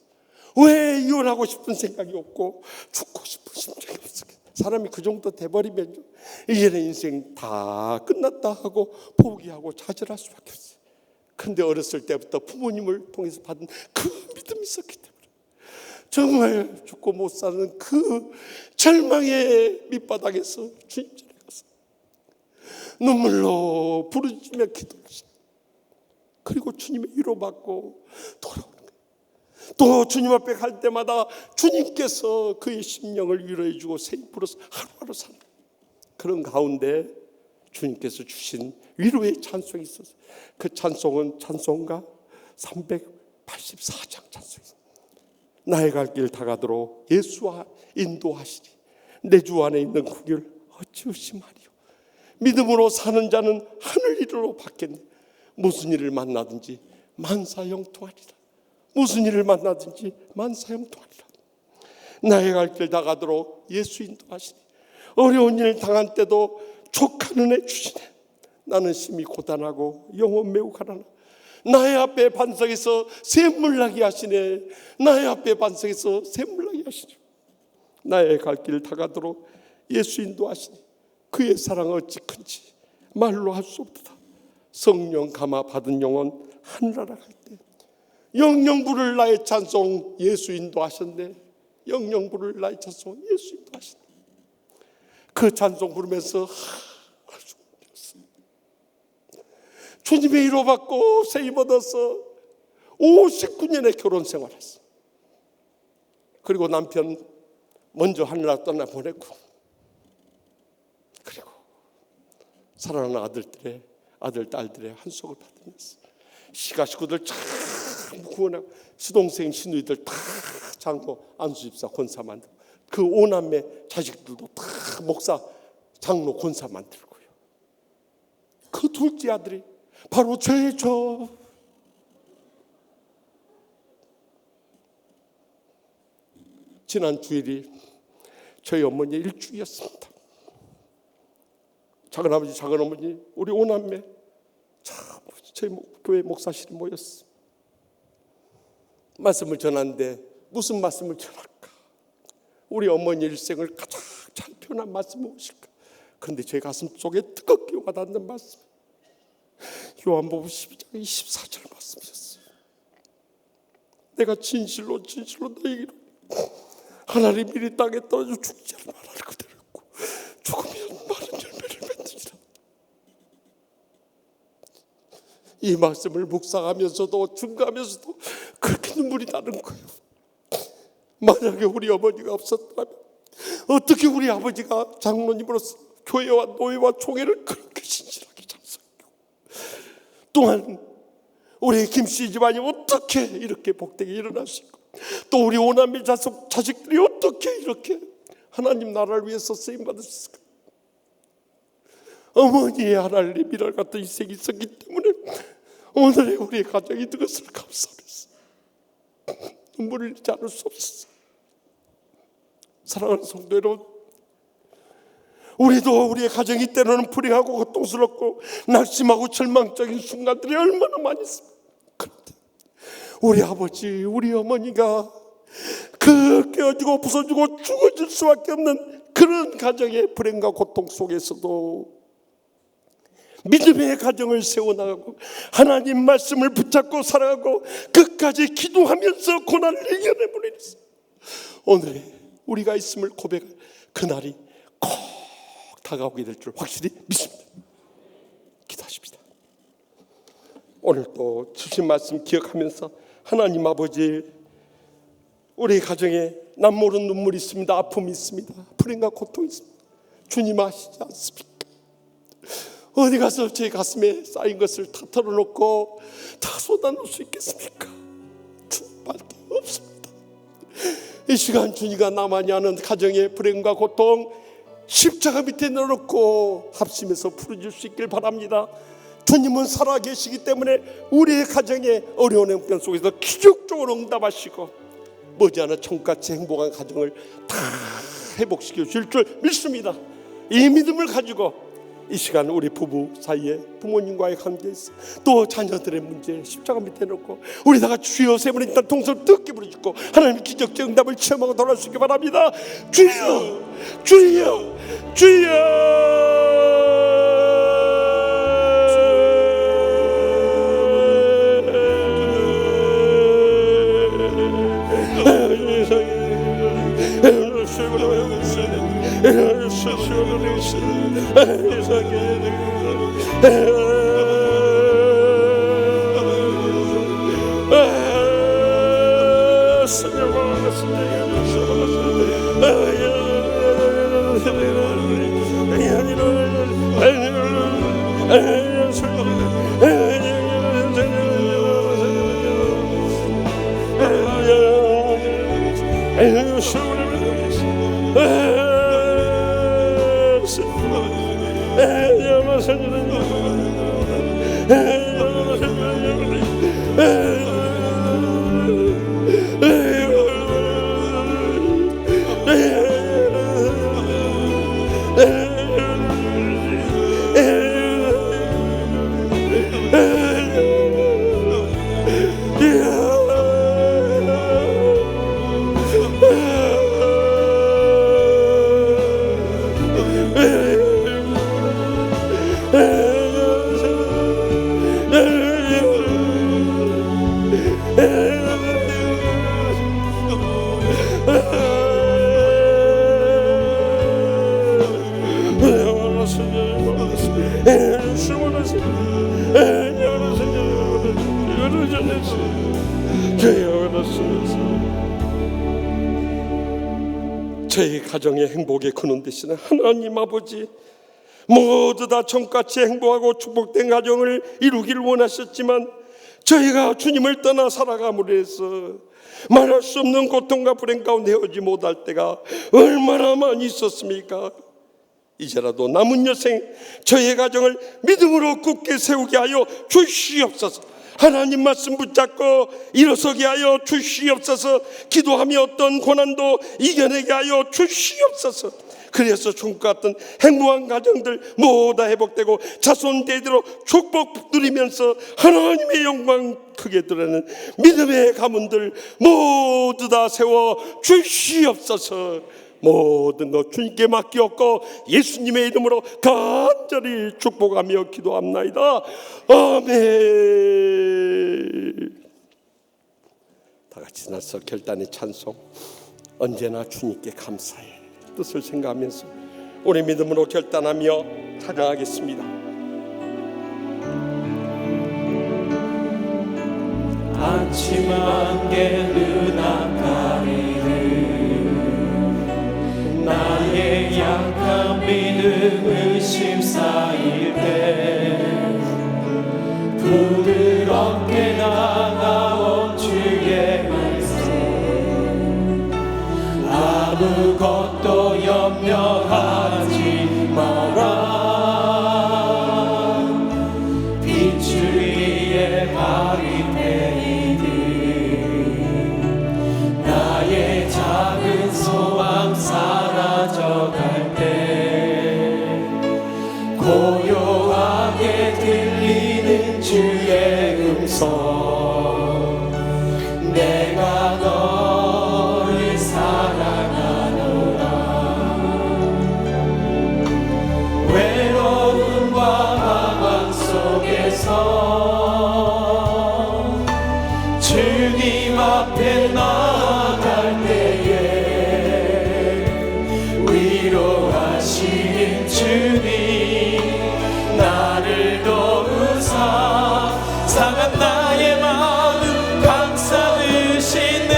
왜 이혼하고 싶은 생각이 없고 죽고 싶은 심정이 없었겠어요. 사람이 그 정도 돼버리면 이제는 인생 다 끝났다 하고 포기하고 좌절할 수밖에 없어요. 근데 어렸을 때부터 부모님을 통해서 받은 그 믿음이 있었기 때문에 정말 죽고 못 사는 그 절망의 밑바닥에서 주님 전에 가서 눈물로 부르짖으며 기도하시고, 그리고 주님의 위로받고 돌아오는 거예요. 또 주님 앞에 갈 때마다 주님께서 그의 심령을 위로해 주고 새 힘으로서 하루하루 사는 그런 가운데 주님께서 주신 위로의 찬송이 있어서 그 찬송은 찬송가 384장 찬송입니다. 나의 갈 길 다 가도록 예수와 인도하시리. 내 주 안에 있는 그 길 어찌 의심하리요. 믿음으로 사는 자는 하늘 이르러 받겠네. 무슨 일을 만나든지 만사형통하리라. 무슨 일을 만나든지 만사형통하리라. 나의 갈 길 다 가도록 예수 인도하시니 어려운 일 당한 때도 족한 은혜 주시네. 나는 심히 고단하고 영혼 매우 가난하. 나의 앞에 반석에서 샘물 나게 하시네. 나의 앞에 반석에서 샘물 나게 하시네. 나의 갈 길 다 가도록 예수 인도하시니 그의 사랑 어찌 큰지 말로 할 수 없도다. 성령 감화 받은 영혼 하늘나라 갈 때 영영 부를 나의 찬송 예수 인도하셨네. 영영 부를 나의 찬송 예수 인도하셨네. 그 찬송 부르면서 주님의 위로 받고 새 힘 얻어서 59년의 결혼 생활했어. 그리고 남편 먼저 하늘나라 떠나보내고, 그리고 사랑하는 아들 딸들의 한속을 받으면서 시가 식구들 참 구원하고 시동생 시누이들 다 장로 안수집사 권사 만들고 그 오남매 자식들도 다 목사 장로 권사 만들고요. 그 둘째 아들이 바로 저 지난 주일이 저희 어머니의 일주기였습니다. 작은아버지 작은어머니 우리 오남매 참 저희 교회 목사실이 모였어. 말씀을 전하는데 무슨 말씀을 전할까? 우리 어머니 일생을 가장 잘 표현한 말씀이 무엇일까? 그런데 제 가슴 속에 뜨겁게 와닿는 말씀, 요한복음 12장 24절 말씀이었어요. 내가 진실로 너에게로 하나님 이리 땅에 떨어져 죽지 않은 말을 그대로 했고 죽으면 많은 열매를 맺으리라. 이 말씀을 묵상하면서도 증거하면서도 그렇게 눈물이 나는 거예요. 만약에 우리 어머니가 없었다면 어떻게 우리 아버지가 장로님으로서 교회와 노예와 총회를 그렇게 신실하게 참석하고, 또한 우리 김씨 집안이 어떻게 이렇게 복되게 일어날 수 있고, 또 우리 오남매 자식들이 어떻게 이렇게 하나님 나라를 위해서 쓰임받을 수 있을까? 어머니의 하나님 미랄 같은 인생이 있었기 때문에 오늘의 우리의 가정이 있는 것을 감사하면서 눈물을 흘리지 않을 수 없었어요. 사랑하는 성도 여러분, 우리도 우리의 가정이 때로는 불행하고 고통스럽고 낙심하고 절망적인 순간들이 얼마나 많이 있습니다. 그런데 우리 아버지, 우리 어머니가 그 깨어지고 부서지고 죽어질 수밖에 없는 그런 가정의 불행과 고통 속에서도 믿음의 가정을 세워나가고 하나님 말씀을 붙잡고 살아가고 끝까지 기도하면서 고난을 이겨내보는 오늘의 우리가 있음을 고백할 그날이 꼭 다가오게 될 줄 확실히 믿습니다. 기도하십시다. 오늘 또 주신 말씀 기억하면서 하나님 아버지, 우리 가정에 남모른 눈물이 있습니다. 아픔이 있습니다. 불행과 고통이 있습니다. 주님 아시지 않습니까? 어디 가서 제 가슴에 쌓인 것을 다 털어놓고 다 쏟아놓을 수 있겠습니까? 주님밖에 없습니다. 이 시간 주님과 나만이 아는 가정의 불행과 고통 십자가 밑에 넣어놓고 합심해서 풀어줄 수 있길 바랍니다. 주님은 살아계시기 때문에 우리의 가정의 어려운 형편 속에서 기적적으로 응답하시고 머지않아 천같이 행복한 가정을 다 회복시켜 주실 줄 믿습니다. 이 믿음을 가지고 이 시간 우리 부부 사이에 부모님과의 관계에서 또 자녀들의 문제 십자가 밑에 놓고 우리 다 같이 주여 세 번 일단 동서를 뜨겁게 부르짖고 하나님의 기적적 응답을 체험하고 돌아올 수 있기 바랍니다. 주여, 주여, 주여. 저희 가정의 행복의 근원 되시는 하나님 아버지, 모두 다 천같이 행복하고 축복된 가정을 이루기를 원하셨지만 저희가 주님을 떠나 살아감으로 해서 말할 수 없는 고통과 불행 가운데 오지 못할 때가 얼마나 많이 있었습니까? 이제라도 남은 여생 저의 가정을 믿음으로 굳게 세우게 하여 주시옵소서. 하나님 말씀 붙잡고 일어서게 하여 주시옵소서. 기도하며 어떤 고난도 이겨내게 하여 주시옵소서. 그래서 주님과 같은 행복한 가정들 모두 회복되고 자손 대대로 축복 누리면서 하나님의 영광 크게 드러내는 믿음의 가문들 모두 다 세워 주시옵소서. 모든 것 주님께 맡기었고 예수님의 이름으로 간절히 축복하며 기도합나이다. 아멘. 다 같이 나서 결단의 찬송, 언제나 주님께 감사의 뜻을 생각하면서 우리 믿음으로 결단하며 찬양하겠습니다.
아침 안개는 아까리를 나의 약한 믿음 의심 쌓일 때 부드럽게 다가온 주의 말씀 아무것도 염려하지 마라. 빛 위에 발이 베이듯 나의 작은 소망 사라져갈 때
속에서 내가 너를 사랑하노라. 외로움과 방황 속에서 주님 앞에 나아갈 때에 위로하시는 주님 나를 도우사 상한 나의 마음 감싸주시네.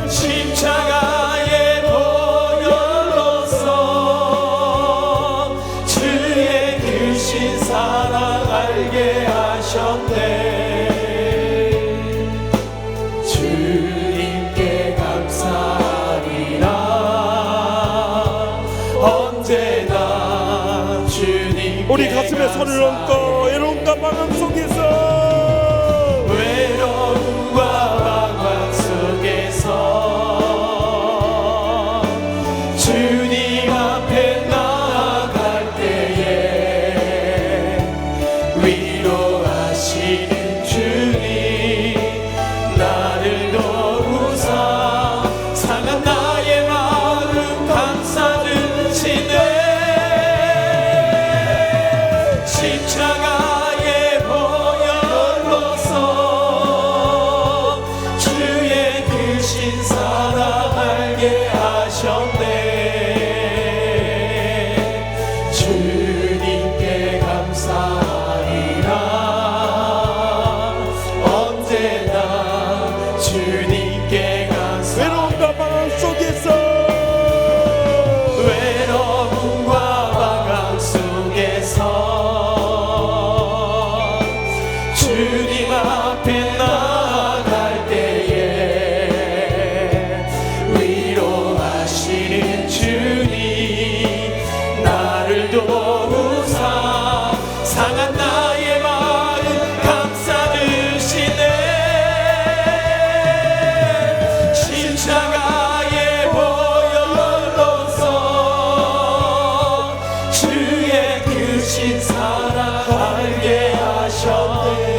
십자가의 보혈로서 주의 크신 사랑 알게 하셨네. 주님께 감사하리라. 언제나 주님께
우리 가슴에 손을 얹고 외로움과 방황 속에서
외로움과 방황 속에서 주님 앞에 나아갈 때에 위로하시는 주님 나를 도우사 상한 나의 마음 감싸주시네. 십자가의 보혈로서 주의 크신 사랑 알게 하셨네. 주님께 감사하리라. 언제나 주님께 감사하리라.
외로움과 방황 속에서
외로움과 방황 속에서 주님 앞에 나아갈 때에 위로하시는 주님 나를 도우사 상한 나의 마음 감싸주시네. 십자가의 보혈로서 주의 크신 사랑 알게 하셨네.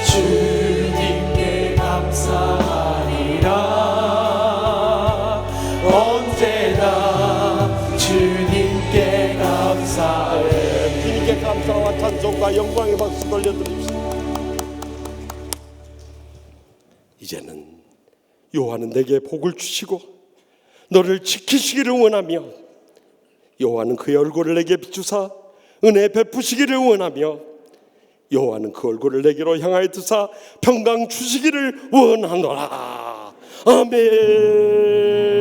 주님께 감사하리라. 언제나 주님께 감사해.
주님께 감사와 찬송과 영광의 박수 돌려드립시다.
이제는 여호와는 내게 복을 주시고 너를 지키시기를 원하며 여호와는 그의 얼굴을 내게 비추사 은혜 베푸시기를 원하며 여호와는 그 얼굴을 내게로 향하여 드사 평강 주시기를 원하노라. 아멘.